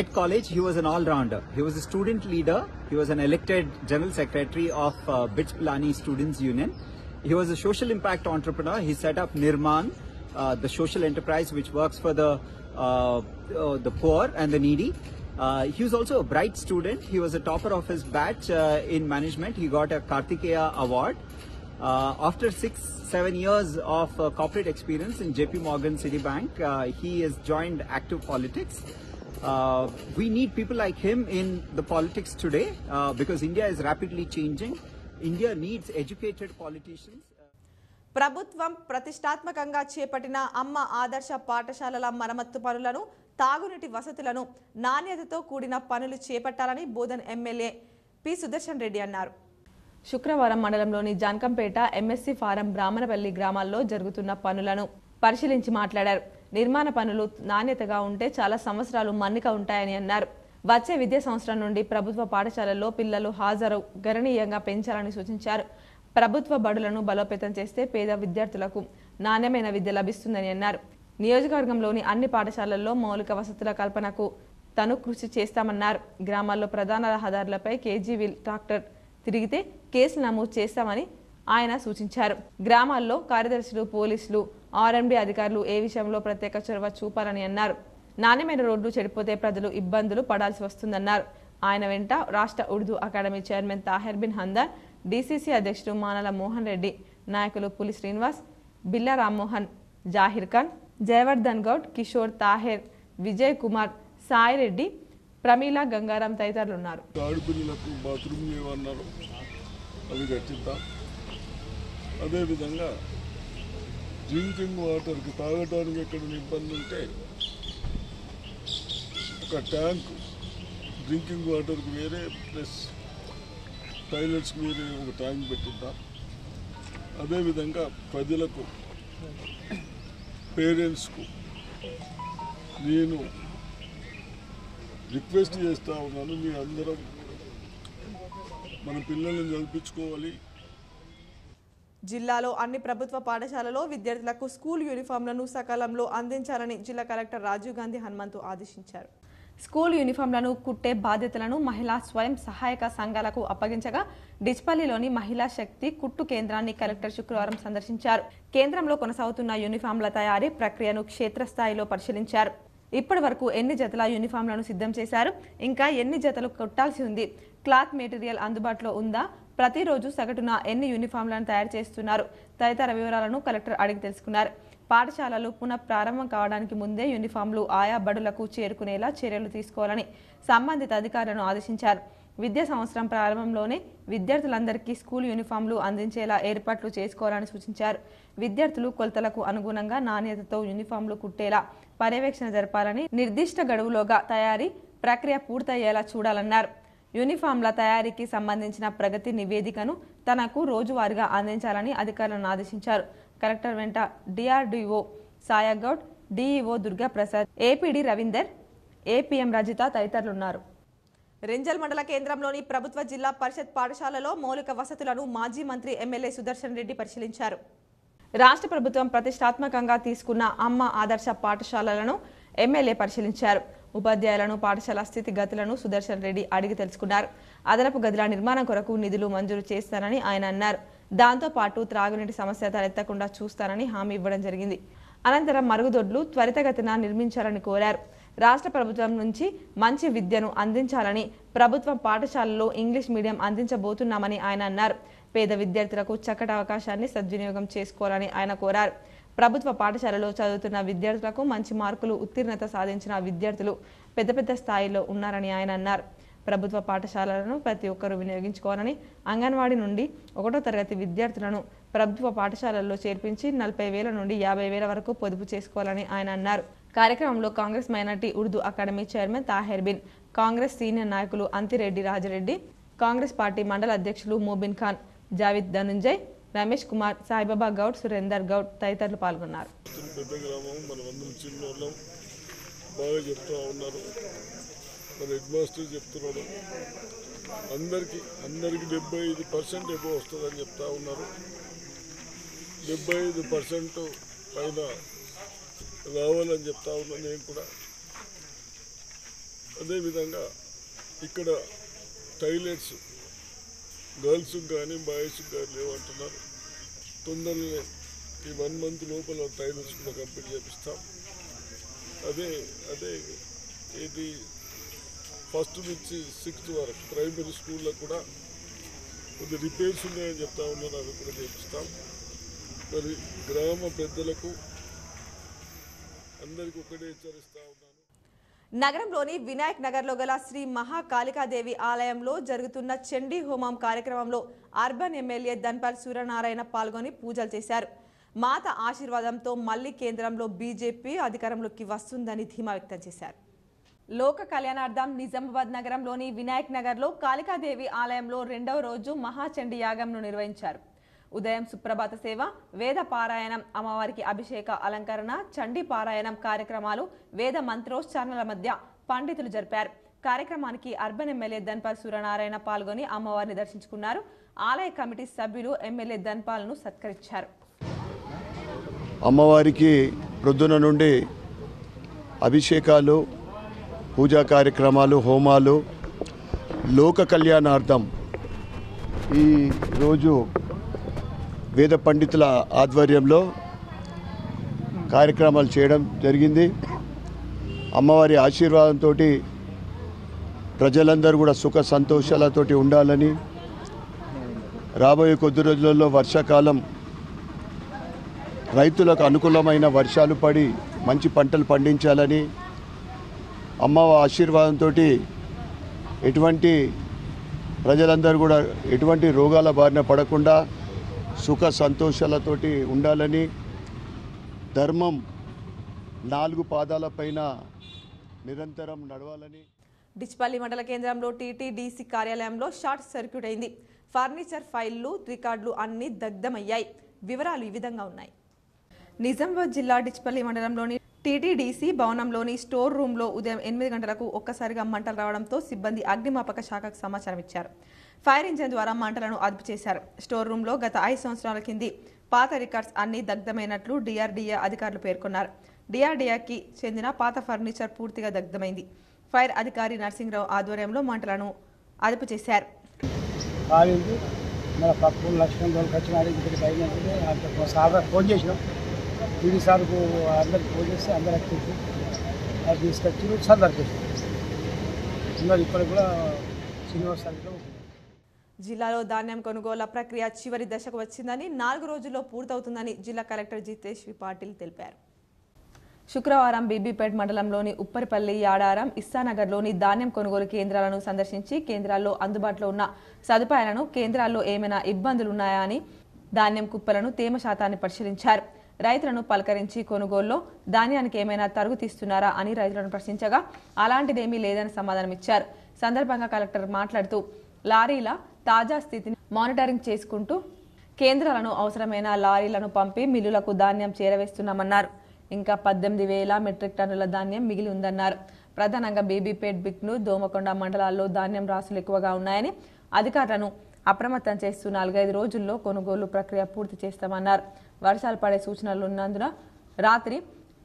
At college, he was an all-rounder. He was a student leader. He was an elected general secretary of BITS Pilani Students Union. He was a social impact entrepreneur. He set up Nirman, the social enterprise which works for the poor and the needy. He was also a bright student. He was a topper of his batch in management. He got a Kartikeya award. After 6-7 years of corporate experience in JP Morgan Citibank, he has joined active politics. We need people like him in the politics today because India is rapidly changing. India needs educated politicians. ప్రభుత్వం ప్రతిష్టాత్మకంగా చేపట్టిన అమ్మ ఆదర్శ పాఠశాలల మరమ్మత్తు పనులను, తాగునీటి వసతులను, నాణ్యతతో కూడిన పనులు చేపట్టాలని బోధన్ ఎమ్మెల్యే పి సుదర్శన్ రెడ్డి అన్నారు. శుక్రవారం మండలంలోని జాన్కంపేట, ఎంఎస్సి ఫారం, బ్రాహ్మణపల్లి గ్రామాల్లో జరుగుతున్న పనులను పరిశీలించి మాట్లాడారు. నిర్మాణ పనులు నాణ్యతగా ఉంటే చాలా సంవత్సరాలు మన్నిక ఉంటాయని అన్నారు. వచ్చే విద్యా సంవత్సరం నుండి ప్రభుత్వ పాఠశాలల్లో పిల్లలు హాజరు గణనీయంగా పెంచాలని సూచించారు. ప్రభుత్వ బడులను బలోపేతం చేస్తే పేద విద్యార్థులకు నాణ్యమైన విద్య లభిస్తుందని అన్నారు. నియోజకవర్గంలోని అన్ని పాఠశాలల్లో మౌలిక వసతుల కల్పనకు తను కృషి చేస్తామన్నారు. గ్రామాల్లో ప్రధాన రహదారులపై కేజీవీల్ ట్రాక్టర్ తిరిగితే కేసులు నమోదు చేస్తామని ఆయన సూచించారు. గ్రామాల్లో కార్యదర్శులు, పోలీసులు, ఆర్ఎండీ అధికారులు ఏ విషయంలో ప్రత్యేక చొరవ చూపాలని అన్నారు. నాణ్యమైన రోడ్లు చెడిపోతే ప్రజలు ఇబ్బందులు పడాల్సి వస్తుందన్నారు. ఆయన వెంట రాష్ట్ర Urdu academy chairman Taher Bin Handar, DCC అధ్యక్షుడు మానల మోహన్ రెడ్డి, నాయకులు పులి శ్రీనివాస్, బిల్లా రామ్మోహన్, జాహిర్ ఖాన్, జయవర్ధన్ గౌడ్, కిషోర్, తాహెర్, విజయ్ కుమార్, సాయి రెడ్డి, ప్రమీల, గంగారాం తదితరులు ఉన్నారు. ఆడపిల్లలకు బాత్రూమ్ ఏమన్నారు అవి కట్టిద్దాం. అదేవిధంగా డ్రింకింగ్ వాటర్కి తాగడానికి ఎక్కడ ఇబ్బంది ఉంటే ఒక ట్యాంక్, డ్రింకింగ్ వాటర్కి వేరే ప్లస్ టాయిలెట్స్కి వేరే ఒక ట్యాంక్ పెట్టిద్దాం. అదేవిధంగా ప్రజలకు, పేరెంట్స్కు నేను రిక్వెస్ట్ చేస్తూ ఉన్నాను, మీ అందరం మన పిల్లల్ని చదివించుకోవాలి. జిల్లాలో అన్ని ప్రభుత్వ పాఠశాలలో విద్యార్థులకు స్కూల్ యూనిఫామ్లను సకాలంలో అందించాలని జిల్లా కలెక్టర్ రాజీవ్ గాంధీ హనుమంతు ఆదేశించారు. స్కూల్ యూనిఫామ్లను కుట్టే బాధ్యతలను మహిళా స్వయం సహాయక సంఘాలకు అప్పగించగా డిచ్పల్లిలోని మహిళా శక్తి కుట్టు కేంద్రాన్ని కలెక్టర్ శుక్రవారం సందర్శించారు. కేంద్రంలో కొనసాగుతున్న యూనిఫామ్ల తయారీ ప్రక్రియను క్షేత్రస్థాయిలో పరిశీలించారు. ఇప్పటి వరకు ఎన్ని జతల యూనిఫామ్లను సిద్ధం చేశారు, ఇంకా ఎన్ని జతలు కుట్టాల్సి ఉంది, క్లాత్ మెటీరియల్ అందుబాటులో ఉందా, ప్రతిరోజు సగటున ఎన్ని యూనిఫామ్లను తయారు చేస్తున్నారు తదితర వివరాలను కలెక్టర్ అడిగి తెలుసుకున్నారు. పాఠశాలలు పునః ప్రారంభం కావడానికి ముందే యూనిఫామ్లు ఆయా బడులకు చేరుకునేలా చర్యలు తీసుకోవాలని సంబంధిత అధికారులను ఆదేశించారు. విద్యా సంవత్సరం ప్రారంభంలోనే విద్యార్థులందరికీ స్కూల్ యూనిఫామ్లు అందించేలా ఏర్పాట్లు చేసుకోవాలని సూచించారు. విద్యార్థులు కొలతలకు అనుగుణంగా నాణ్యతతో యూనిఫామ్లు కుట్టేలా పర్యవేక్షణ జరపాలని, నిర్దిష్ట గడువులోగా తయారీ ప్రక్రియ పూర్తయ్యేలా చూడాలన్నారు. యూనిఫామ్ల తయారీకి సంబంధించిన ప్రగతి నివేదికను తనకు రోజువారీగా అందించాలని అధికారులను ఆదేశించారు. కలెక్టర్ వెంట DRDO Sayagoud, DEO Durgaprasad, APD Ravinder, APM Rajitha తదితరులున్నారు. రెంజల్ మండల కేంద్రంలోని ప్రభుత్వ జిల్లా పరిషత్ పాఠశాలలో మౌలిక వసతులను మాజీ మంత్రి ఎమ్మెల్యే సుదర్శన్ రెడ్డి పరిశీలించారు. రాష్ట్ర ప్రభుత్వం ప్రతిష్టాత్మకంగా తీసుకున్న అమ్మ ఆదర్శ పాఠశాలలను ఎమ్మెల్యే పరిశీలించారు. ఉపాధ్యాయులను పాఠశాల స్థితిగతులను సుదర్శన్ రెడ్డి అడిగి తెలుసుకున్నారు. అదనపు గదుల నిర్మాణం కొరకు నిధులు మంజూరు చేస్తానని ఆయన అన్నారు. దాంతో పాటు త్రాగునీటి సమస్య తలెత్తకుండా చూస్తానని హామీ ఇవ్వడం జరిగింది. అనంతరం మరుగుదొడ్లు త్వరితగతిన నిర్మించాలని కోరారు. రాష్ట్ర ప్రభుత్వం నుంచి మంచి విద్యను అందించాలని, ప్రభుత్వ పాఠశాలలో ఇంగ్లీష్ మీడియం అందించబోతున్నామని ఆయన అన్నారు. పేద విద్యార్థులకు చక్కటి అవకాశాన్ని సద్వినియోగం చేసుకోవాలని ఆయన కోరారు. ప్రభుత్వ పాఠశాలలో చదువుతున్న విద్యార్థులకు మంచి మార్కులు ఉత్తీర్ణత సాధించిన విద్యార్థులు పెద్ద పెద్ద స్థాయిలో ఉన్నారని ఆయన అన్నారు. ప్రభుత్వ పాఠశాలలను ప్రతి ఒక్కరూ వినియోగించుకోవాలని, అంగన్వాడీ నుండి 1వ తరగతి విద్యార్థులను ప్రభుత్వ పాఠశాలల్లో చేర్పించి 40,000 నుండి 50,000 వరకు పొదుపు చేసుకోవాలని ఆయన అన్నారు. కార్యక్రమంలో Congress minority Urdu academy chairman Taher Bin, Congress senior నాయకులు అంతిరెడ్డి రాజరెడ్డి, కాంగ్రెస్ పార్టీ మండల అధ్యక్షులు మోబిన్ ఖాన్, జావిద్ ధనుంజయ్, రమేష్ కుమార్, సాయిబాబా గౌడ్, సురేందర్ గౌడ్ తదితరులు పాల్గొన్నారు. హెడ్ మాస్టర్ చెప్తున్నాడు అందరికి 75% ఎబో వస్తుందని చెప్తా ఉన్నారు. 75% పైన రావాలని చెప్తా ఉన్నాను నేను కూడా. అదేవిధంగా ఇక్కడ టాయిలెట్స్ గర్ల్స్కి కానీ బాయ్స్కి కానీ లేవంటున్నారు. తొందరగా ఈ 1 month లోపల టాయిలెట్స్ కూడా కంప్లీట్ చేపిస్తాం. అదే ఇది 1st నుంచి 6th వరకు ప్రైమరీ స్కూల్లో కూడా కొద్ది రిపేర్స్ ఉన్నాయని చెప్తా ఉన్నాను. అవి కూడా చేపిస్తాం. మరి గ్రామ పెద్దలకు అందరికీ ఒకటే హెచ్చరిస్తా ఉన్నాను. నగరంలోని వినాయక్ నగర్లో గల శ్రీ మహాకాళికాదేవి ఆలయంలో జరుగుతున్న చండీ హోమం కార్యక్రమంలో అర్బన్ ఎమ్మెల్యే ధన్పాల్ సూర్యనారాయణ పాల్గొని పూజలు చేశారు. మాత ఆశీర్వాదంతో మళ్లీ కేంద్రంలో బీజేపీ అధికారంలోకి వస్తుందని ధీమా వ్యక్తం చేశారు. లోక కళ్యాణార్థం నిజామాబాద్ నగరంలోని వినాయక్ నగర్లో కాళికాదేవి ఆలయంలో 2వ రోజు మహాచండీ యాగంను నిర్వహించారు. ఉదయం సుప్రభాత సేవ, వేద పారాయణం, అమ్మవారికి అభిషేక అలంకరణ, చండీ పారాయణం కార్యక్రమాలు వేద మంత్రోచ్చారణల మధ్య పండితులు జరిపారు. కార్యక్రమానికి అర్బన్ ఎమ్మెల్యే ధన్పాల్ సూర్యనారాయణ పాల్గొని అమ్మవారిని దర్శించుకున్నారు. ఆలయ కమిటీ సభ్యులు ఎమ్మెల్యే ధన్పాల్ను సత్కరించారు. అమ్మవారికి ప్రొద్దున నుండి అభిషేకాలు, పూజా కార్యక్రమాలు, హోమాలు, లోక కళ్యాణార్థం ఈరోజు వేద పండితుల ఆధ్వర్యంలో కార్యక్రమాలు చేయడం జరిగింది. అమ్మవారి ఆశీర్వాదంతో ప్రజలందరూ కూడా సుఖ సంతోషాలతోటి ఉండాలని, రాబోయే కొద్ది రోజులలో వర్షాకాలం రైతులకు అనుకూలమైన వర్షాలు పడి మంచి పంటలు పండించాలని, అమ్మవారి ఆశీర్వాదంతో ఎటువంటి ప్రజలందరూ కూడా ఎటువంటి రోగాల బారిన పడకుండా సుఖ సంతోషాలతోటి ఉండాలని, ధర్మం 4 పాదాలపైన నిరంతరం నడవాలని. డిచ్పల్లి మండల కేంద్రంలో టీటీడీసీ కార్యాలయంలో షార్ట్ సర్క్యూట్ అయింది. ఫర్నిచర్ ఫైళ్లు, రికార్డులు అన్ని దగ్ధమయ్యాయి. వివరాలు ఈ విధంగా ఉన్నాయి. నిజామాబాద్ జిల్లా డిచ్పల్లి మండలంలోని టీటీడీసీ భవనంలోని స్టోర్ రూమ్లో ఉదయం 8 గంటలకు ఒక్కసారిగా మంటలు రావడంతో సిబ్బంది అగ్నిమాపక శాఖకు సమాచారం ఇచ్చారు. ఫైర్ ఇంజిన్ ద్వారా మంటలను అదుపు చేశారు. స్టోర్ రూమ్లో గత 5 సంవత్సరాల కింది పాత రికార్డ్స్ అన్ని దగ్ధమైనట్లు డిఆర్డీఏ అధికారులు పేర్కొన్నారు. డిఆర్డీఏకి చెందిన పాత ఫర్నిచర్ పూర్తిగా దగ్ధమైంది. ఫైర్ అధికారి నర్సింగ్రావు ఆధ్వర్యంలో మంటలను అదుపు చేశారు. ఫోన్ చేసినాం, టీడీ సార్కు అందరికి ఫోన్ చేస్తే అందరు వచ్చేసి అది తీసుకొచ్చి సందర్శించారు. అందరు ఇప్పటికి కూడా శ్రీనివాస్ సార్లో జిల్లాలో ధాన్యం కొనుగోళ్ల ప్రక్రియ చివరి దశకు వచ్చిందని, 4 రోజుల్లో పూర్తవుతుందని జిల్లా కలెక్టర్ జితేష్ పాటిల్ తెలిపారు. శుక్రవారం బీబీపేట్ మండలంలోని ఉప్పరిపల్లి, యాడారం, ఇస్సానగర్లోని ధాన్యం కొనుగోలు కేంద్రాలను సందర్శించి కేంద్రాల్లో అందుబాటులో ఉన్న సదుపాయాలను, కేంద్రాల్లో ఏమైనా ఇబ్బందులున్నాయా అని, ధాన్యం కుప్పలను, తేమ శాతాన్ని పరిశీలించారు. రైతులను పలకరించి కొనుగోలులో ధాన్యానికి ఏమైనా తరుగు తీస్తున్నారా అని రైతులను ప్రశ్నించగా అలాంటిదేమీ లేదని సమాధానమిచ్చారు. సందర్భంగా కలెక్టర్ మాట్లాడుతూ లారీల తాజా స్థితిని మానిటరింగ్ చేసుకుంటూ కేంద్రాలను అవసరమైన లారీలను పంపి మిల్లులకు ధాన్యం చేరవేస్తున్నామన్నారు. ఇంకా 18,000 మెట్రిక్ టన్నుల ధాన్యం మిగిలి ఉందన్నారు. ప్రధానంగా బీబీపేట్, బిక్నూర్, దోమకొండ మండలాల్లో ధాన్యం రాసులు ఎక్కువగా ఉన్నాయని అధికారులను అప్రమత్తం చేస్తూ 4-5 రోజుల్లో కొనుగోలు ప్రక్రియ పూర్తి చేస్తామన్నారు. వర్షాలు పడే సూచనలు ఉన్నందున రాత్రి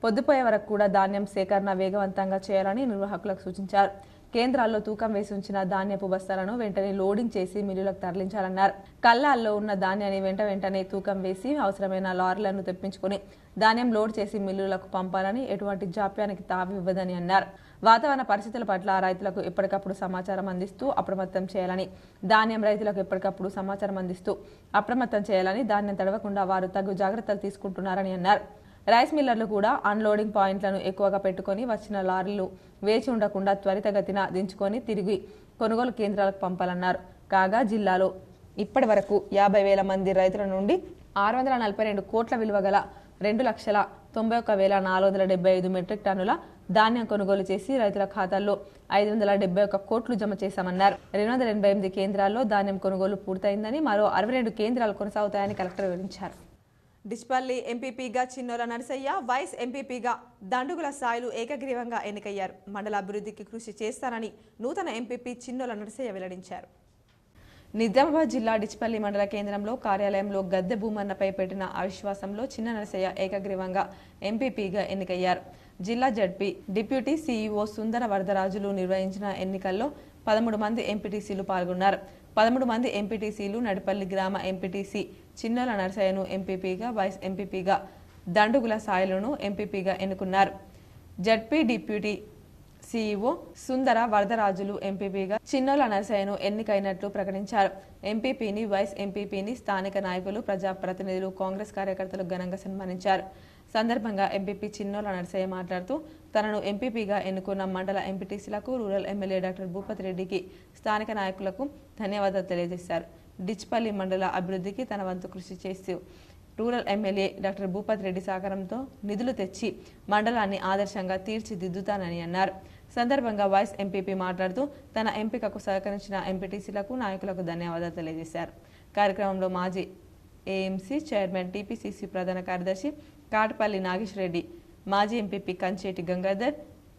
పొద్దుపోయే వరకు కూడా ధాన్యం సేకరణ వేగవంతంగా చేయాలని నిర్వాహకులకు సూచించారు. కేంద్రాల్లో తూకం వేసి ఉంచిన ధాన్యపు బస్తాలను వెంటనే లోడింగ్ చేసి మిల్లులకు తరలించాలన్నారు. కల్లాల్లో ఉన్న ధాన్యాన్ని వెంటనే తూకం వేసి అవసరమైన లారీలను తెప్పించుకుని ధాన్యం లోడ్ చేసి మిల్లులకు పంపాలని, ఎటువంటి జాప్యానికి తావివ్వదని అన్నారు. వాతావరణ పరిస్థితుల పట్ల రైతులకు ఎప్పటికప్పుడు సమాచారం అందిస్తూ అప్రమత్తం చేయాలని, ధాన్యం రైతులకు ఎప్పటికప్పుడు సమాచారం అందిస్తూ అప్రమత్తం చేయాలని, ధాన్యం తడవకుండా వారు తగు జాగ్రత్తలు తీసుకుంటున్నారని అన్నారు. రైస్ మిల్లర్లు కూడా అన్లోడింగ్ పాయింట్లను ఎక్కువగా పెట్టుకుని వచ్చిన లారీలు వేచి ఉండకుండా త్వరితగతిన దించుకొని తిరిగి కొనుగోలు కేంద్రాలకు పంపాలన్నారు. కాగా జిల్లాలో ఇప్పటి వరకు 50,000 మంది రైతుల నుండి 642 కోట్ల విలువ గల 2,91,475 మెట్రిక్ టన్నుల ధాన్యం కొనుగోలు చేసి రైతుల ఖాతాల్లో 571 కోట్లు జమ చేశామన్నారు. 288 కేంద్రాల్లో ధాన్యం కొనుగోలు పూర్తయిందని, మరో 62 కేంద్రాలు కొనసాగుతాయని కలెక్టర్ వివరించారు. డిచ్పల్లి ఎంపీపీగా చిన్నోల నరసయ్య, వైస్ ఎంపీపీగా దండుగుల సాయిలు ఏకగ్రీవంగా ఎన్నికయ్యారు. మండల అభివృద్ధికి కృషి చేస్తానని నూతన ఎంపీపీ చిన్నోల నరసయ్య వెల్లడించారు. నిజామాబాద్ జిల్లా డిచ్పల్లి మండల కేంద్రంలో కార్యాలయంలో గద్దె భూమన్నపై పెట్టిన అవిశ్వాసంలో చిన్న నరసయ్య ఏకగ్రీవంగా ఎంపీపీగా ఎన్నికయ్యారు. జిల్లా జడ్పీ డిప్యూటీ సీఈఓ సుందర వరదరాజులు నిర్వహించిన ఎన్నికల్లో 13 మంది ఎంపీటీసీలు పాల్గొన్నారు. 13 మంది ఎంపీటీసీలు నడిపల్లి గ్రామ ఎంపీటీసీ చిన్నోల నరసయ్యను ఎంపీపీగా, వైస్ ఎంపీపీగా దండుగుల సాయిలను ఎంపీపీగా ఎన్నుకున్నారు. జడ్పీ డిప్యూటీ సీఈఓ సుందర వరదరాజులు ఎంపీపీగా, చిన్నోల నరసయ్యను ఎన్నికైనట్లు ప్రకటించారు. ఎంపీపీని, వైస్ ఎంపీపీని స్థానిక నాయకులు, ప్రజాప్రతినిధులు, కాంగ్రెస్ కార్యకర్తలు ఘనంగా సన్మానించారు. సందర్భంగా ఎంపీపీ చిన్నోల నరసయ్య మాట్లాడుతూ తనను ఎంపీపీగా ఎన్నుకున్న మండల ఎంపీటీసీలకు, రూరల్ ఎమ్మెల్యే డాక్టర్ భూపతి రెడ్డికి, స్థానిక నాయకులకు ధన్యవాదాలు తెలియజేశారు. డిచ్పల్లి మండల అభివృద్ధికి తన వంతు కృషి చేస్తూ rural MLA doctor Bhupathi Reddy సహకారంతో నిధులు తెచ్చి మండలాన్ని ఆదర్శంగా తీర్చిదిద్దుతానని అన్నారు. సందర్భంగా వైస్ ఎంపీపీ మాట్లాడుతూ తన ఎంపికకు సహకరించిన ఎంపీటీసీలకు, నాయకులకు ధన్యవాదాలు తెలియజేశారు. కార్యక్రమంలో మాజీ ఏఎంసీ చైర్మన్, టీపీసీసీ ప్రధాన కార్యదర్శి కాటపల్లి నాగేశ్వర రెడ్డి, మాజీ MPP Kancheti Gangadhar,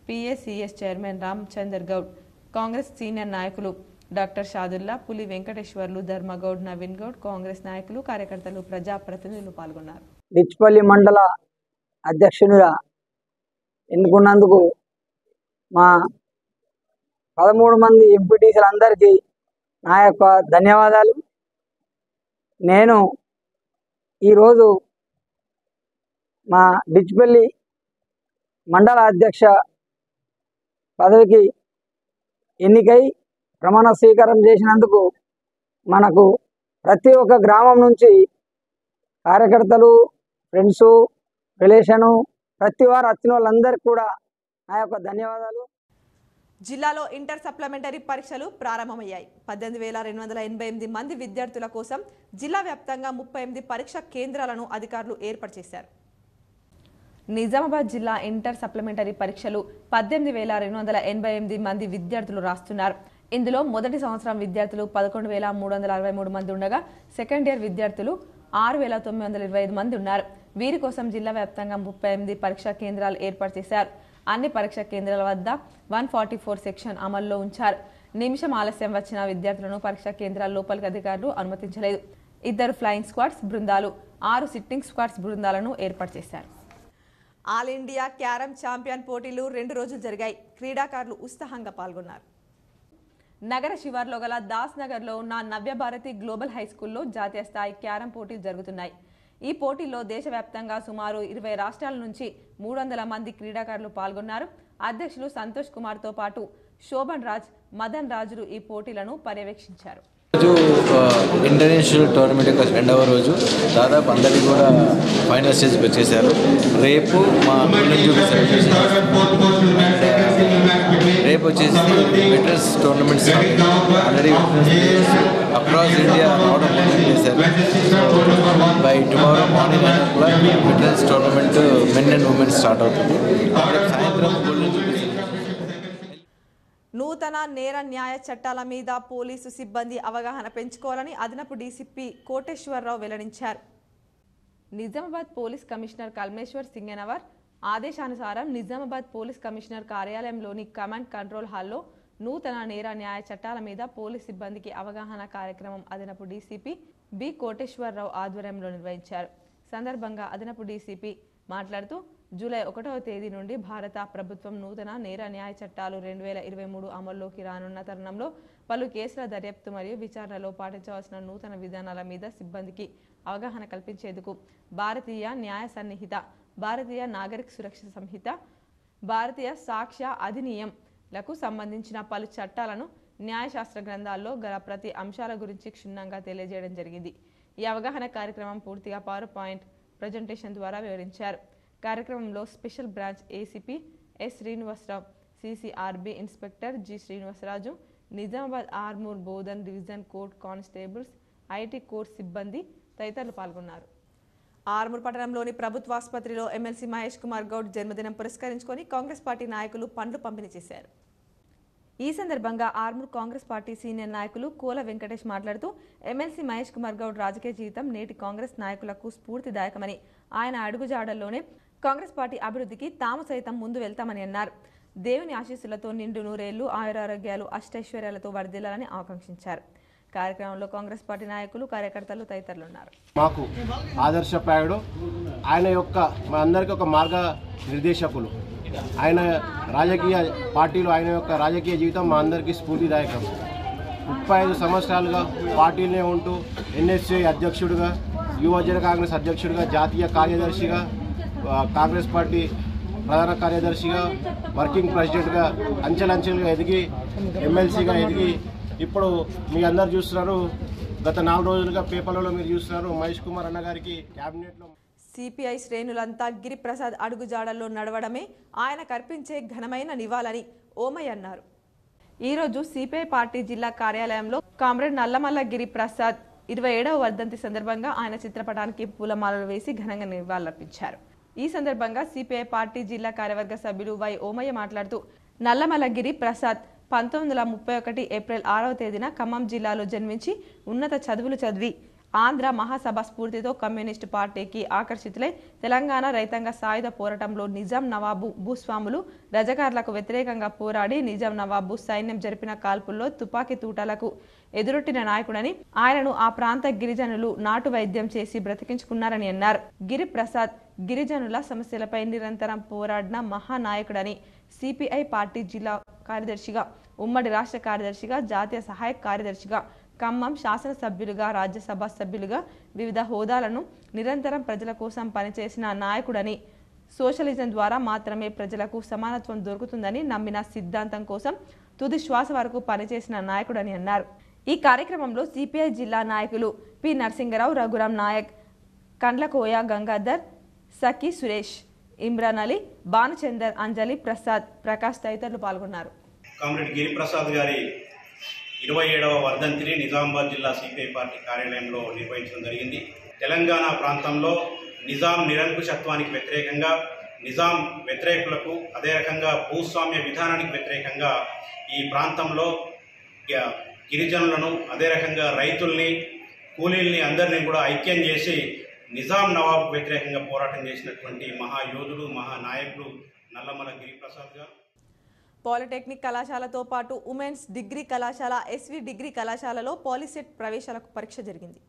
PACS chairman Ramachandar Goud, Congress senior నాయకులు డాక్టర్ షాదుల్లా, పులి వెంకటేశ్వర్లు, ధర్మగౌడ్, నవీన్ గౌడ్, కాంగ్రెస్ నాయకులు, కార్యకర్తలు, ప్రజాప్రతినిధులు పాల్గొన్నారు. డిచ్పల్లి మండల అధ్యక్షునిగా ఎన్నుకున్నందుకు మా 13 మంది ఎంపీటీసీలందరికీ నా యొక్క ధన్యవాదాలు. నేను ఈరోజు మా డిచ్పల్లి మండల అధ్యక్ష పదవికి ఎన్నికై ప్రమాణ స్వీకారం చేసినందుకు మనకు ప్రతి ఒక్క గ్రామం నుంచి కార్యకర్తలు, ఫ్రెండ్సు, రిలేషను ప్రతి వారు వచ్చిన వాళ్ళందరికీ కూడా నా యొక్క ధన్యవాదాలు. జిల్లాలో ఇంటర్ సప్లిమెంటరీ పరీక్షలు ప్రారంభమయ్యాయి. 18,288 మంది విద్యార్థుల కోసం జిల్లా వ్యాప్తంగా 38 పరీక్షా కేంద్రాలను అధికారులు ఏర్పాటు చేశారు. నిజామాబాద్ జిల్లా ఇంటర్ సప్లిమెంటరీ పరీక్షలు 18,288 మంది విద్యార్థులు రాస్తున్నారు. ఇందులో మొదటి సంవత్సరం విద్యార్థులు 11,363 మంది ఉండగా సెకండ్ ఇయర్ విద్యార్థులు 6,925 మంది ఉన్నారు. వీరి కోసం జిల్లా వ్యాప్తంగా 38 పరీక్షా కేంద్రాలు ఏర్పాటు చేశారు. అన్ని పరీక్షా కేంద్రాల వద్ద 144 సెక్షన్ అమల్లో ఉంచారు. నిమిషం ఆలస్యం వచ్చిన విద్యార్థులను పరీక్షా కేంద్రాల లోపలికి అధికారులు అనుమతించలేదు. 2 ఫ్లయింగ్ స్క్వాడ్స్ బృందాలు, 6 సిట్టింగ్ స్క్వాడ్స్ బృందాలను ఏర్పాటు చేశారు. ఆల్ ఇండియా క్యారమ్ ఛాంపియన్ పోటీలు 2 రోజులు జరిగాయి. క్రీడాకారులు ఉత్సాహంగా పాల్గొన్నారు. నగర శివార్లో గల దాస్ నగర్లో ఉన్న నవ్యభారతి గ్లోబల్ హై స్కూల్లో జాతీయ స్థాయి క్యారమ్ పోటీలు జరుగుతున్నాయి. ఈ పోటీల్లో దేశవ్యాప్తంగా సుమారు 20 రాష్ట్రాల నుంచి 300 మంది క్రీడాకారులు పాల్గొన్నారు. అధ్యక్షులు సంతోష్ కుమార్తో పాటు శోభన్ రాజ్, మదన్ రాజులు ఈ పోటీలను పర్యవేక్షించారు. ఇంటర్నేషనల్ టోర్నమెంట్ యొక్క 2వ రోజు దాదాపు అందరికీ కూడా ఫైనల్ స్టేజ్కి వచ్చేసారు. రేపు మా రేపు వచ్చేసి veterans tournaments already across India రావడం చేశారు. బై టుమారో మార్నింగ్ కూడా veterans tournament men and women start అవుతుంది. సాయంత్రం నూతన నేర న్యాయ చట్టాల మీద పోలీసు సిబ్బంది అవగాహన పెంచుకోవాలని అదనపు డీసీపీ కోటేశ్వరరావు వెల్లడించారు. నిజామాబాద్ పోలీస్ కమిషనర్ కల్మేశ్వర్ సింగనవర్ ఆదేశానుసారం నిజామాబాద్ పోలీస్ కమిషనర్ కార్యాలయంలోని కమాండ్ కంట్రోల్ హాల్లో నూతన నేర న్యాయ చట్టాల మీద పోలీస్ సిబ్బందికి అవగాహన కార్యక్రమం అదనపు డీసీపీ బి కోటేశ్వరరావు ఆధ్వర్యంలో నిర్వహించారు. సందర్భంగా అదనపు డీసీపీ మాట్లాడుతూ జూలై 1వ తేదీ నుండి భారత ప్రభుత్వం నూతన నేర న్యాయ చట్టాలు 2023 అమల్లోకి రానున్న తరుణంలో పలు కేసుల దర్యాప్తు మరియు విచారణలో పాటించవలసిన నూతన విధానాల మీద సిబ్బందికి అవగాహన కల్పించేందుకు భారతీయ న్యాయ సన్నిహిత, భారతీయ నాగరిక సురక్ష సంహిత, భారతీయ సాక్ష్య అధినియంలకు సంబంధించిన పలు చట్టాలను న్యాయశాస్త్ర గ్రంథాల్లో గల ప్రతి అంశాల గురించి క్షుణ్ణంగా తెలియజేయడం జరిగింది. ఈ అవగాహన కార్యక్రమం పూర్తిగా పవర్ పాయింట్ ప్రజెంటేషన్ ద్వారా వివరించారు. కార్యక్రమంలో special branch ACP S Srinivasarao, CCRB inspector G Srinivasaraju, Nizamabad Armoor Bodhan division court constables, IT court సిబ్బంది తదితరులు పాల్గొన్నారు. ఆర్మూర్ పట్టణంలోని ప్రభుత్వ ఆసుపత్రిలో ఎమ్మెల్సీ మహేష్ కుమార్ గౌడ్ జన్మదినం పురస్కరించుకొని కాంగ్రెస్ పార్టీ నాయకులు పండ్లు పంపిణీ చేశారు. ఈ సందర్భంగా ఆర్మూర్ కాంగ్రెస్ పార్టీ సీనియర్ నాయకులు కోల వెంకటేష్ మాట్లాడుతూ ఎమ్మెల్సీ మహేష్ కుమార్ గౌడ్ రాజకీయ జీవితం నేటి కాంగ్రెస్ నాయకులకు స్ఫూర్తిదాయకమని, ఆయన అడుగుజాడల్లోనే కాంగ్రెస్ పార్టీ అభివృద్ధికి తాము సైతం ముందు వెళ్తామని అన్నారు. దేవుని ఆశీస్సులతో నిండు నూరేళ్లు ఆయురారోగ్యాలు అష్టైశ్వర్యాలతో వర్ధిల్లాలని ఆకాంక్షించారు. కార్యక్రమంలో కాంగ్రెస్ పార్టీ నాయకులు, కార్యకర్తలు తదితరులు ఉన్నారు. మాకు ఆదర్శప్రాయుడు, ఆయన యొక్క మా అందరికీ ఒక మార్గ నిర్దేశకులు. ఆయన రాజకీయ పార్టీలో ఆయన యొక్క రాజకీయ జీవితం మా అందరికీ స్ఫూర్తిదాయకం. 35 సంవత్సరాలుగా పార్టీలోనే ఉంటూ ఎన్ఎస్ఏ అధ్యక్షుడిగా, యువజన కాంగ్రెస్ అధ్యక్షుడిగా, జాతీయ కార్యదర్శిగా, కాంగ్రెస్ పార్టీ ప్రధాన కార్యదర్శిగా, వర్కింగ్ ప్రెసిడెంట్గా అంచెలంచెలుగా ఎదిగి ఎమ్మెల్సీగా ఎదిగి ఇప్పుడు మీ అందరు చూస్తున్నారు. గత 4 రోజులుగా పేపర్లలో మీరు చూస్తున్నారు మహేష్ కుమార్ అన్న గారికి క్యాబినెట్లో. సిపిఐ శ్రేణులంతా గిరిప్రసాద్ అడుగుజాడల్లో నడవడమే ఆయన కర్పించే ఘనమైన నివాళని ఓమయ్య అన్నారు. ఈరోజు సిపిఐ పార్టీ జిల్లా కార్యాలయంలో కామ్రేడ్ నల్లమల్ల గిరిప్రసాద్ 27వ వర్ధంతి సందర్భంగా ఆయన చిత్రపటానికి పూలమాలలు వేసి ఘనంగా నివాళులర్పించారు. ఈ సందర్భంగా సిపిఐ పార్టీ జిల్లా కార్యవర్గ సభ్యులు వై ఓమయ్య మాట్లాడుతూ నల్లమల్ల గిరిప్రసాద్ 1931 ఏప్రిల్ 6వ తేదీన ఖమ్మం జిల్లాలో జన్మించి ఉన్నత చదువులు చదివి ఆంధ్ర మహాసభ స్ఫూర్తితో కమ్యూనిస్టు పార్టీకి ఆకర్షితులై తెలంగాణ రైతాంగ సాయుధ పోరాటంలో నిజాం నవాబు భూస్వాములు రజకార్లకు వ్యతిరేకంగా పోరాడి నిజాం నవాబు సైన్యం జరిపిన కాల్పుల్లో తుపాకీ తూటాలకు ఎదురొట్టిన నాయకుడని, ఆయనను ఆ ప్రాంత గిరిజనులు నాటు వైద్యం చేసి బ్రతికించుకున్నారని అన్నారు. గిరిప్రసాద్ గిరిజనుల సమస్యలపై నిరంతరం పోరాడిన మహానాయకుడని సిపిఐ పార్టీ జిల్లా కార్యదర్శిగా, ఉమ్మడి రాష్ట్ర కార్యదర్శిగా, జాతీయ సహాయక కార్యదర్శిగా, ఖమ్మం శాసనసభ్యులుగా, రాజ్యసభ సభ్యులుగా వివిధ హోదాలను నిరంతరం ప్రజల కోసం పనిచేసిన నాయకుడని, సోషలిజం ద్వారా మాత్రమే ప్రజలకు సమానత్వం దొరుకుతుందని నమ్మిన సిద్ధాంతం కోసం తుది శ్వాస వరకు పనిచేసిన నాయకుడని అన్నారు. ఈ కార్యక్రమంలో సిపిఐ జిల్లా నాయకులు పి నరసింగరావు, రఘురాం నాయక్, కండ్లకోయ గంగాధర్, సఖీ సురేష్, ఇమ్రాన్ అలీ, భానుచందర్, అంజలి, ప్రసాద్, ప్రకాష్ తదితరులు పాల్గొన్నారు. కామ్రేడ్ గిరిప్రసాద్ గారి 27వ వర్ధంతిని నిజామాబాద్ జిల్లా సిపిఐ పార్టీ కార్యాలయంలో నిర్వహించడం జరిగింది. తెలంగాణ ప్రాంతంలో నిజాం నిరంకుశత్వానికి వ్యతిరేకంగా, నిజాం వ్యతిరేకులకు, అదే రకంగా భూస్వామ్య విధానానికి వ్యతిరేకంగా ఈ ప్రాంతంలో గిరిజనులను, అదే రకంగా రైతుల్ని, కూలీల్ని అందరినీ కూడా ఐక్యం చేసి నిజాం నవాబుకు వ్యతిరేకంగా పోరాటం చేసినటువంటి మహాయోధుడు, మహానాయకుడు నల్లమల్ల గిరిప్రసాద్ గారు. పాలిటెక్నిక్ కళాశాలతో పాటు ఉమెన్స్ డిగ్రీ కళాశాల, ఎస్వి డిగ్రీ కళాశాలలో పాలిసెట్ ప్రవేశాలకు పరీక్ష జరిగింది.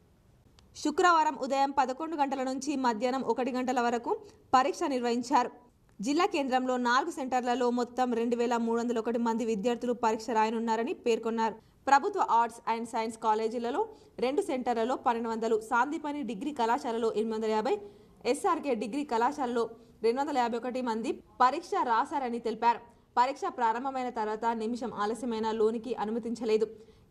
శుక్రవారం ఉదయం 11 గంటల నుంచి మధ్యాహ్నం 1 గంటల వరకు పరీక్ష నిర్వహించారు. జిల్లా కేంద్రంలో 4 సెంటర్లలో మొత్తం 2301 మంది విద్యార్థులు పరీక్ష రాయనున్నారని పేర్కొన్నారు. ప్రభుత్వ ఆర్ట్స్ అండ్ సైన్స్ కాలేజీలలో 2 సెంటర్లలో 1200, సాందీపని డిగ్రీ కళాశాలలో 850, ఎస్ఆర్కే డిగ్రీ కళాశాలలో 251 మంది పరీక్ష రాశారని తెలిపారు. పరీక్ష ప్రారంభమైన తర్వాత నిమిషం ఆలస్యమైన లోనికి అనుమతించలేదు.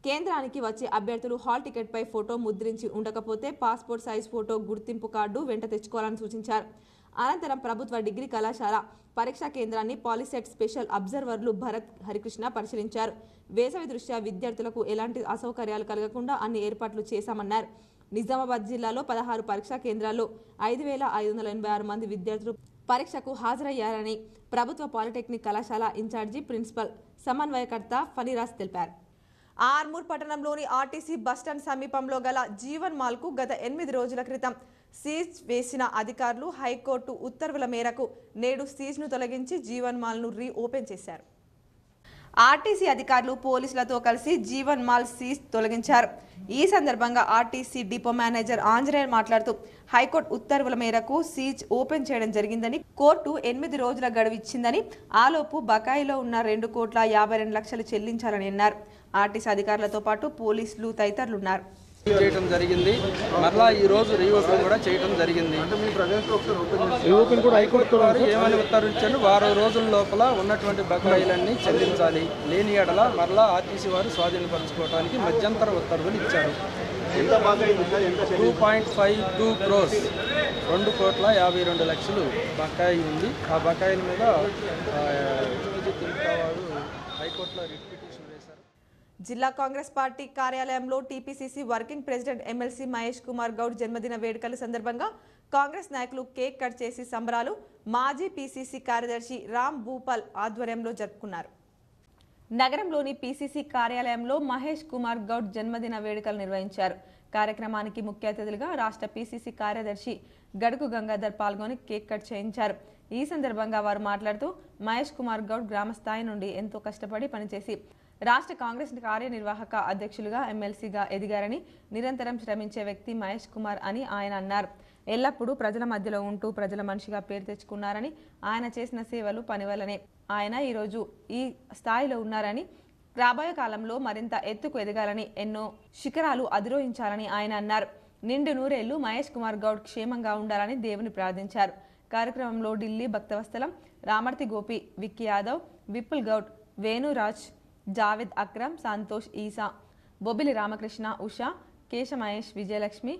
కేంద్రానికి వచ్చే అభ్యర్థులు హాల్ టికెట్పై ఫోటో ముద్రించి ఉండకపోతే పాస్పోర్ట్ సైజ్ ఫోటో, గుర్తింపు కార్డు వెంట తెచ్చుకోవాలని సూచించారు. అనంతరం ప్రభుత్వ డిగ్రీ కళాశాల పరీక్షా కేంద్రాన్ని పాలిసెట్ స్పెషల్ అబ్జర్వర్లు భరత్, హరికృష్ణ పరిశీలించారు. వేసవి దృష్ట్యా విద్యార్థులకు ఎలాంటి అసౌకర్యాలు కలగకుండా అన్ని ఏర్పాట్లు చేశామన్నారు. నిజామాబాద్ జిల్లాలో 16 పరీక్షా కేంద్రాల్లో 5586 మంది విద్యార్థులు పరీక్షకు హాజరయ్యారని ప్రభుత్వ పాలిటెక్నిక్ కళాశాల ఇన్ఛార్జి ప్రిన్సిపల్ సమన్వయకర్త ఫనీరాజ్ తెలిపారు. ఆర్మూర్ పట్టణంలోని ఆర్టీసీ బస్టాండ్ సమీపంలో గల జీవన్ మాల్కు గత 8 రోజుల క్రితం సీజ్ వేసిన అధికారులు హైకోర్టు ఉత్తర్వుల మేరకు నేడు సీజ్ను తొలగించి జీవన్ మాల్ను రీఓపెన్ చేశారు. ఆర్టీసీ అధికారులు పోలీసులతో కలిసి జీవన్ మాల్ సీజ్ తొలగించారు. ఈ సందర్భంగా ఆర్టీసీ డిపో మేనేజర్ ఆంజనేయులు మాట్లాడుతూ హైకోర్టు ఉత్తర్వుల మేరకు సీజ్ ఓపెన్ చేయడం జరిగిందని, కోర్టు 8 రోజుల గడువు ఇచ్చిందని, ఆలోపు బకాయిలో ఉన్న 2,52,00,000 చెల్లించాలని అన్నారు. ఆర్టీసీ అధికారులతో పాటు పోలీసులు తదితరులు ఉన్నారు. చేయడం జరిగింది. మరలా ఈ రోజు రీఓపెన్ కూడా చేయడం జరిగింది. ఏమని ఉత్తర్వించారు, వారం రోజుల లోపల ఉన్నటువంటి బకాయిలన్నీ చెల్లించాలి, లేని ఎడల మరలా ఆర్టీసీ వారు స్వాధీనపరచుకోవడానికి మధ్యంతర ఉత్తర్వులు ఇచ్చారు. 2.52 crores 2,52,00,000 బకాయి ఉంది. ఆ బకాయిల మీద హైకోర్టులో రిట్ పిటిషన్ వేశారు. జిల్లా కాంగ్రెస్ పార్టీ కార్యాలయంలో TPCC working president MLC Mahesh Kumar Goud జన్మదిన వేడుకల సందర్భంగా కాంగ్రెస్ నాయకులు కేక్ కట్ చేసి సంబరాలు మాజీ పీసీసీ కార్యదర్శి రామ్ భూపాల్ ఆధ్వర్యంలో జరుపుకున్నారు. నగరంలోని పీసీసీ కార్యాలయంలో మహేష్ కుమార్ గౌడ్ జన్మదిన వేడుకలు నిర్వహించారు. కార్యక్రమానికి ముఖ్య అతిథులుగా రాష్ట్ర పీసీసీ కార్యదర్శి గడుగు గంగాధర్ పాల్గొని కేక్ కట్ చేయించారు. ఈ సందర్భంగా వారు మాట్లాడుతూ మహేష్ కుమార్ గౌడ్ గ్రామ స్థాయి నుండి ఎంతో కష్టపడి పనిచేసి రాష్ట్ర కాంగ్రెస్ కార్యనిర్వాహక అధ్యక్షులుగా ఎమ్మెల్సీగా ఎదిగారని, నిరంతరం శ్రమించే వ్యక్తి మహేష్ కుమార్ అని ఆయన అన్నారు. ఎల్లప్పుడూ ప్రజల మధ్యలో ఉంటూ ప్రజల మనిషిగా పేరు తెచ్చుకున్నారని, ఆయన చేసిన సేవలు పని వల్లనే ఆయన ఈరోజు ఈ స్థాయిలో ఉన్నారని, రాబోయే కాలంలో మరింత ఎత్తుకు ఎదగాలని, ఎన్నో శిఖరాలు అధిరోహించాలని ఆయన అన్నారు. నిండు నూరేళ్లు మహేష్ కుమార్ గౌడ్ క్షేమంగా ఉండాలని దేవుని ప్రార్థించారు. కార్యక్రమంలో ఢిల్లీ భక్తవస్థలం, రామర్తి గోపి, విక్కీ యాదవ్, విపుల్ గౌడ్, వేణురాజ్, జావేద్ అక్రమ్, సంతోష్, ఈసా, బొబ్బిలి రామకృష్ణ, ఉషా, కేశ మహేష్, విజయలక్ష్మి,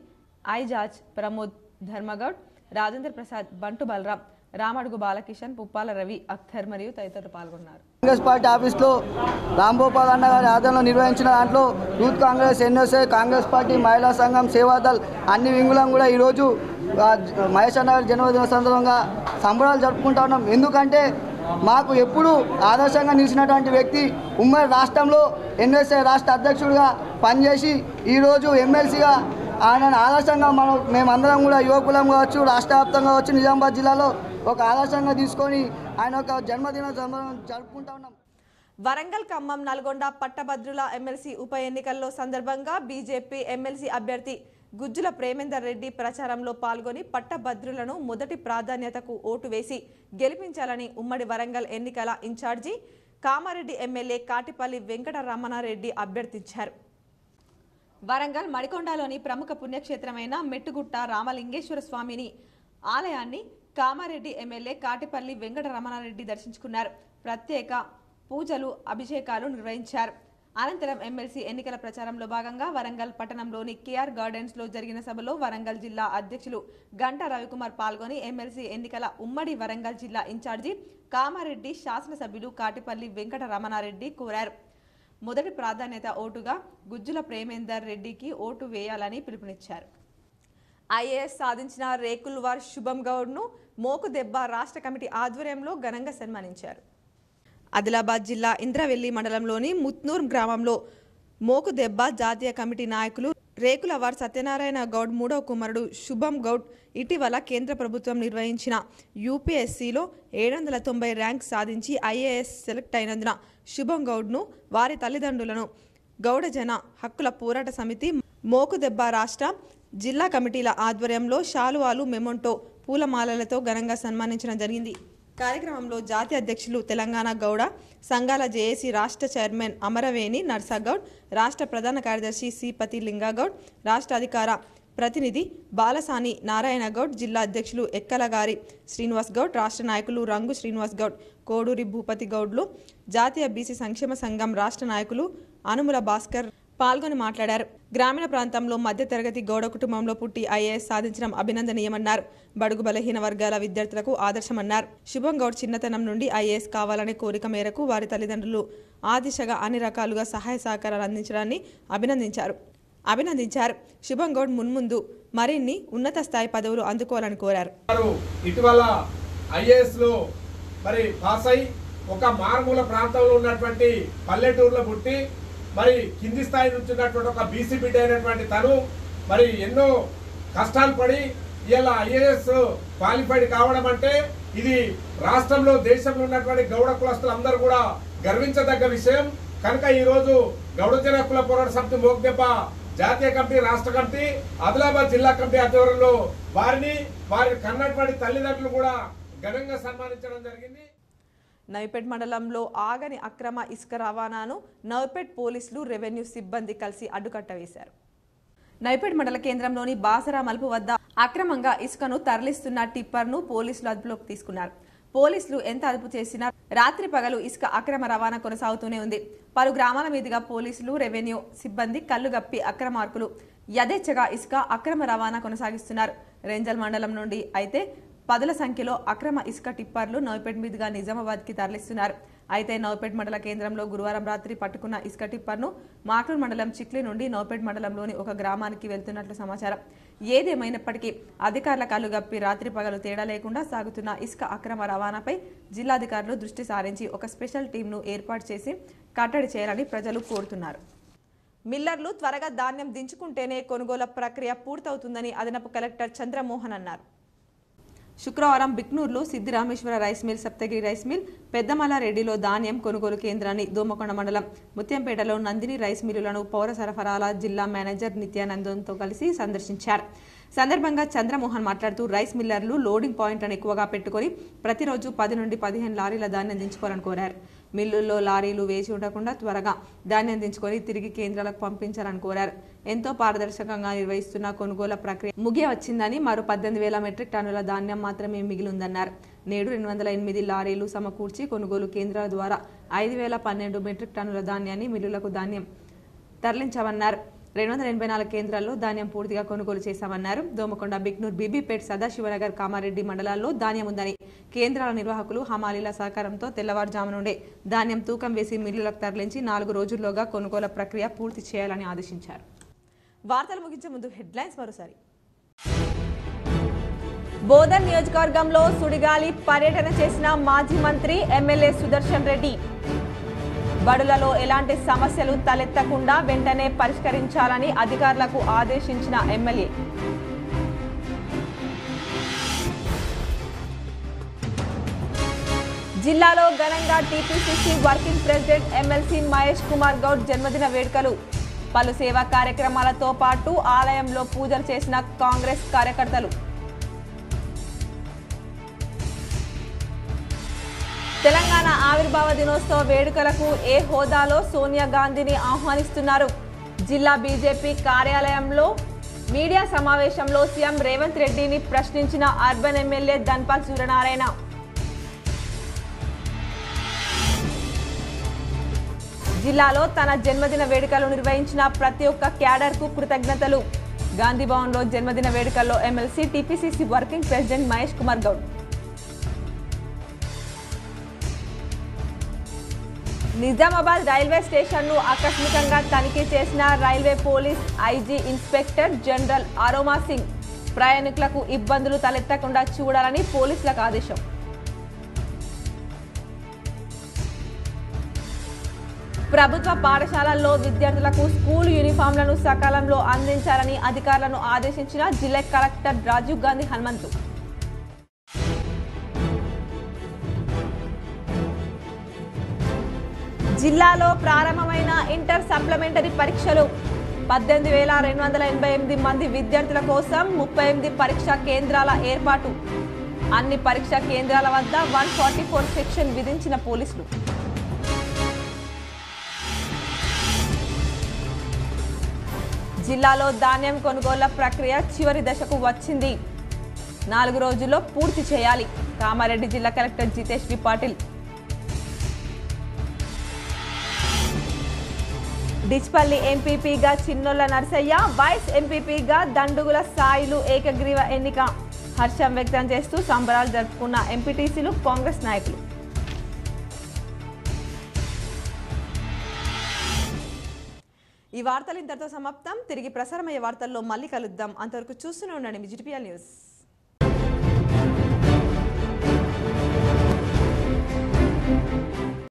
ఐజాజ్, ప్రమోద్, ధర్మగౌడ్, రాజేంద్ర ప్రసాద్, బంటు బలరాం, రామడుగు బాలకిషన్, పుప్పాల రవి, అఖ్తర్ మరియు తదితరులు పాల్గొన్నారు. కాంగ్రెస్ పార్టీ ఆఫీస్లో రాంభూపాల్ అన్న గారి ఆధ్వర్యంలో నిర్వహించిన దాంట్లో youth Congress, NSA, Congress party, మహిళా సంఘం, సేవాదల్ అన్ని వింగులం కూడా ఈరోజు మహేష్ అన్న గారి జన్మదిన సందర్భంగా సంబరాలు జరుపుకుంటా ఉన్నాం. ఎందుకంటే మాకు ఎప్పుడు ఆదర్శంగా నిలిచినటువంటి వ్యక్తి, ఉమ్మడి రాష్ట్రంలో ఎన్ఎస్ఏ రాష్ట్ర అధ్యక్షుడిగా పనిచేసి ఈరోజు ఎమ్మెల్సీగా ఆయనను ఆదర్శంగా మేమందరం కూడా యువకులం కావచ్చు, రాష్ట్ర వ్యాప్తంగా కావచ్చు, నిజామాబాద్ జిల్లాలో ఒక ఆదర్శంగా తీసుకొని ఆయన ఒక జన్మదిన జరుపుకుంటా ఉన్నాం. వరంగల్, ఖమ్మం, నల్గొండ పట్టభద్రుల ఎమ్మెల్సీ ఉప ఎన్నికల్లో సందర్భంగా బీజేపీ ఎమ్మెల్సీ అభ్యర్థి గుజ్జుల ప్రేమేందర్ రెడ్డి ప్రచారంలో పాల్గొని పట్టభద్రులను మొదటి ప్రాధాన్యతకు ఓటు వేసి గెలిపించాలని ఉమ్మడి వరంగల్ ఎన్నికల ఇన్ఛార్జి కామారెడ్డి ఎమ్మెల్యే కాటిపల్లి వెంకటరమణారెడ్డి అభ్యర్థించారు. వరంగల్ మడికొండలోని ప్రముఖ పుణ్యక్షేత్రమైన మెట్టుగుట్ట రామలింగేశ్వర స్వామిని ఆలయాన్ని కామారెడ్డి ఎమ్మెల్యే కాటిపల్లి వెంకటరమణారెడ్డి దర్శించుకున్నారు. ప్రత్యేక పూజలు, అభిషేకాలు నిర్వహించారు. అనంతరం ఎమ్మెల్సీ ఎన్నికల ప్రచారంలో భాగంగా వరంగల్ పట్టణంలోని కేఆర్ గార్డెన్స్ లో జరిగిన సభలో వరంగల్ జిల్లా అధ్యక్షులు గంటా రవికుమార్ పాల్గొని ఎమ్మెల్సీ ఎన్నికల ఉమ్మడి వరంగల్ జిల్లా ఇన్ఛార్జి కామారెడ్డి, శాసనసభ్యులు కాటిపల్లి వెంకటరమణారెడ్డి కోరారు. మొదటి ప్రాధాన్యత ఓటుగా గుజ్జుల ప్రేమేందర్ రెడ్డికి ఓటు వేయాలని పిలుపునిచ్చారు. ఐఏఎస్ సాధించిన రేకుల్వార్ శుభం గౌడ్ను మోకుదెబ్బ రాష్ట్ర కమిటీ ఆధ్వర్యంలో ఘనంగా సన్మానించారు. ఆదిలాబాద్ జిల్లా ఇంద్రవెల్లి మండలంలోని ముత్నూర్ గ్రామంలో మోకుదెబ్బ జాతీయ కమిటీ నాయకులు రేకులవార్ సత్యనారాయణ గౌడ్ మూడవ కుమారుడు శుభం గౌడ్ ఇటీవల కేంద్ర ప్రభుత్వం నిర్వహించిన యూపీఎస్సీలో 790 ర్యాంక్ సాధించి ఐఏఎస్ సెలెక్ట్ అయినందున శుభం గౌడ్ను, వారి తల్లిదండ్రులను గౌడజన హక్కుల పోరాట సమితి మోకుదెబ్బ రాష్ట్ర, జిల్లా కమిటీల ఆధ్వర్యంలో శాలువాలు, మెమొంటో, పూలమాలలతో ఘనంగా సన్మానించడం జరిగింది. కార్యక్రమంలో జాతీయ అధ్యక్షులు తెలంగాణ గౌడ సంఘాల జేఏసీ రాష్ట్ర చైర్మన్ అమరవేణి నర్సాగౌడ్, రాష్ట్ర ప్రధాన కార్యదర్శి సిపతి లింగాగౌడ్, రాష్ట్ర అధికార ప్రతినిధి బాలసాని నారాయణ గౌడ్, జిల్లా అధ్యక్షులు ఎక్కలగారి శ్రీనివాస్ గౌడ్, రాష్ట్ర నాయకులు రంగు శ్రీనివాస్ గౌడ్, కోడూరి భూపతి గౌడ్లు, జాతీయ బీసీ సంక్షేమ సంఘం రాష్ట్ర నాయకులు అనుముల భాస్కర్ పాల్గొని మాట్లాడారు. గ్రామీణ ప్రాంతంలో మధ్యతరగతి గౌడ కుటుంబంలో పుట్టి ఐఏఎస్ సాధించడం అభినందనీయమన్నారు. బడుగు బలహీన వర్గాల విద్యార్థులకు ఆదర్శమన్నారు. శుభం గౌడ్ చిన్నతనం నుండి ఐఏఎస్ కావాలనే కోరిక మేరకు వారి తల్లిదండ్రులు ఆ దిశగా అన్ని రకాలుగా సహాయ సహకారాలు అందించడాన్ని అభినందించారు. శుభం గౌడ్ మున్ముందు మరిన్ని ఉన్నత స్థాయి పదవులు అందుకోవాలని కోరారు. ఇటీవల ఐఏఎస్ లో మరి పాస్ అయి ఒక మారుమూల ప్రాంతంలో ఉన్నటువంటి పల్లెటూరులో పుట్టి మరి కింది స్థాయి నుంచి ఉన్నటువంటి ఒక బీసీ బిడ్డ అయినటువంటి తను మరి ఎన్నో కష్టాలు పడి ఇలా ఐఏఎస్ క్వాలిఫైడ్ కావడం అంటే ఇది రాష్ట్రంలో, దేశంలో ఉన్నటువంటి గౌడ కులస్తులందరూ కూడా గర్వించదగ్గ విషయం. కనుక ఈరోజు గౌడజన హక్కుల పోరాట సమితి మోగ్దెబ్బ జాతీయ కమిటీ, రాష్ట్ర కమిటీ, ఆదిలాబాద్ జిల్లా కమిటీ ఆధ్వర్యంలో వారి కన్నటువంటి తల్లిదండ్రులు కూడా ఘనంగా సన్మానించడం జరిగింది. నవిపేట్ మండలంలో ఆగని అక్రమ ఇసుక రవాణాను నవిపేట్ పోలీసులు, రెవెన్యూ సిబ్బంది కలిసి అడ్డుకట్ట వేశారు. నవిపేట్ మండల కేంద్రంలోని బాసరా మలుపు వద్ద అక్రమంగా ఇసుకను తరలిస్తున్న టిప్పర్ను పోలీసులు అదుపులోకి తీసుకున్నారు. పోలీసులు ఎంత అదుపు చేసినా రాత్రి పగలు ఇసుక అక్రమ రవాణా కొనసాగుతూనే ఉంది. పలు గ్రామాల మీదుగా పోలీసులు, రెవెన్యూ సిబ్బంది కళ్లుగప్పి అక్రమార్కులు యథేచ్ఛగా ఇసుక అక్రమ రవాణా కొనసాగిస్తున్నారు. రేంజల్ మండలం నుండి అయితే పదుల సంఖ్యలో అక్రమ ఇసుక టిప్పర్లు నవిపేట్ మీదుగా నిజామాబాద్కి తరలిస్తున్నారు. అయితే నవిపేట్ మండల కేంద్రంలో గురువారం రాత్రి పట్టుకున్న ఇసుక టిప్పర్ను మాక్లూర్ మండలం చిక్లి నుండి నవిపేట్ మండలంలోని ఒక గ్రామానికి వెళ్తున్నట్లు సమాచారం. ఏదేమైనప్పటికీ అధికారుల కళ్ళుగప్పి రాత్రి పగలు తేడా లేకుండా సాగుతున్న ఇసుక అక్రమ రవాణాపై జిల్లాధికారులు దృష్టి సారించి ఒక స్పెషల్ టీంను ఏర్పాటు చేసి కట్టడి చేయాలని ప్రజలు కోరుతున్నారు. మిల్లర్లు త్వరగా ధాన్యం దించుకుంటేనే కొనుగోలు ప్రక్రియ పూర్తవుతుందని అదనపు కలెక్టర్ చంద్రమోహన్ అన్నారు. శుక్రవారం బిక్నూరులో Siddirameshwara rice mill, Saptagiri rice mill, పెద్దమల్లారెడ్డిలో ధాన్యం కొనుగోలు కేంద్రాన్ని, దోమకొండ మండలం ముత్యంపేటలో నందిని రైస్ మిల్లులను పౌర సరఫరాల జిల్లా మేనేజర్ నిత్యానందంతో కలిసి సందర్శించారు. సందర్భంగా చంద్రమోహన్ మాట్లాడుతూ రైస్ మిల్లర్లు లోడింగ్ పాయింట్లను ఎక్కువగా పెట్టుకుని ప్రతిరోజు 10 నుండి 15 లారీల ధాన్యం దించుకోవాలని కోరారు. మిల్లుల్లో లారీలు వేచి ఉండకుండా త్వరగా ధాన్యం దించుకొని తిరిగి కేంద్రాలకు పంపించాలని కోరారు. ఎంతో పారదర్శకంగా నిర్వహిస్తున్న కొనుగోలు ప్రక్రియ ముగియవచ్చిందని, మరో 18,000 మెట్రిక్ టన్నుల ధాన్యం మాత్రమే మిగిలిందన్నారు. నేడు 208 లారీలు సమకూర్చి కొనుగోలు కేంద్రాల ద్వారా 5,012 మెట్రిక్ టన్నుల ధాన్యాన్ని మిల్లులకు ధాన్యం తరలించామన్నారు. 284 కేంద్రాల్లో ధాన్యం పూర్తిగా కొనుగోలు చేశామన్నారు. దోమకొండ, బిక్నూర్, బీబీపేట్, సదాశివనగర్, కామారెడ్డి మండలాల్లో ధాన్యం ఉందని, కేంద్రాల నిర్వాహకులు, హమాలీల సహకారంతో తెల్లవారుజాము నుండే ధాన్యం తూకం వేసి మిల్లులకు తరలించి 4 రోజుల్లోగా కొనుగోలు ప్రక్రియ పూర్తి చేయాలని ఆదేశించారు. వార్తలు ముగించే ముందు హెడ్లైన్స్ మరోసారి. బోధన్ నియోజకవర్గంలో సుడిగాలి పర్యటన చేసిన మాజీ మంత్రి, ఎమ్మెల్యే సుదర్శన్ రెడ్డి. బడులలో ఎలాంటి సమస్యలు తలెత్తకుండా వెంటనే పరిష్కరించాలని అధికారులకు ఆదేశించిన ఎమ్మెల్యే. జిల్లాలో ఘనంగా TPCC working president MLC Mahesh Kumar Goud జన్మదిన వేడుకలు. పలు సేవా కార్యక్రమాలతో పాటు ఆలయంలో పూజలు చేసిన కాంగ్రెస్ కార్యకర్తలు. తెలంగాణ ఆవిర్భావ దినోత్సవ వేడుకలకు ఏ హోదాలో సోనియా గాంధీని ఆహ్వానిస్తున్నారు? జిల్లా బీజేపీ కార్యాలయంలో మీడియా సమావేశంలో సీఎం రేవంత్ రెడ్డిని ప్రశ్నించిన అర్బన్ ఎమ్మెల్యే ధన్పాల్ సూర్యనారాయణ. జిల్లాలో తన జన్మదిన వేడుకలు నిర్వహించిన ప్రతి ఒక్క క్యాడర్కు కృతజ్ఞతలు. గాంధీభవన్లో జన్మదిన వేడుకల్లో MLC, TPCC working president Mahesh Kumar Goud. Nizamabad railway స్టేషన్ను ఆకస్మికంగా తనిఖీ చేసిన railway police IG inspector general aroma Singh. ప్రయాణికులకు ఇబ్బందులు తలెత్తకుండా చూడాలని పోలీసులకు ఆదేశం. ప్రభుత్వ పాఠశాలల్లో విద్యార్థులకు స్కూల్ యూనిఫామ్లను సకాలంలో అందించాలని అధికారులను ఆదేశించిన జిల్లా కలెక్టర్ రాజీవ్ గాంధీ హనుమంతు. జిల్లాలో ప్రారంభమైన ఇంటర్ సప్లిమెంటరీ పరీక్షలు. 18,288 మంది విద్యార్థుల కోసం 38 పరీక్షా కేంద్రాల ఏర్పాటు. అన్ని పరీక్షా కేంద్రాల వద్ద 144 సెక్షన్ విధించిన పోలీసులు. జిల్లాలో ధాన్యం కొనుగోళ్ల ప్రక్రియ చివరి దశకు వచ్చింది. 4 రోజుల్లో పూర్తి చేయాలి. కామారెడ్డి జిల్లా కలెక్టర్ జితేష్ వి పాటిల్. డిచ్పల్లి ఎంపీపీగా చిన్నొల్ల నర్సయ్య, వైస్ ఎంపీపీగా దండుగుల సాయిలు ఏకగ్రీవ ఎన్నిక. హర్షం వ్యక్తం చేస్తూ సంబరాలు జరుపుకున్న ఎంపీటీసీలు, కాంగ్రెస్ నాయకులు. ఈ వార్తలు ఇంతటితో సమాప్తం. తిరిగి ప్రసారమయ్యే వార్తల్లో మళ్ళీ కలుద్దాం. అంతవరకు చూస్తూనే ఉండండి మీ జిటిపిఎల్ న్యూస్.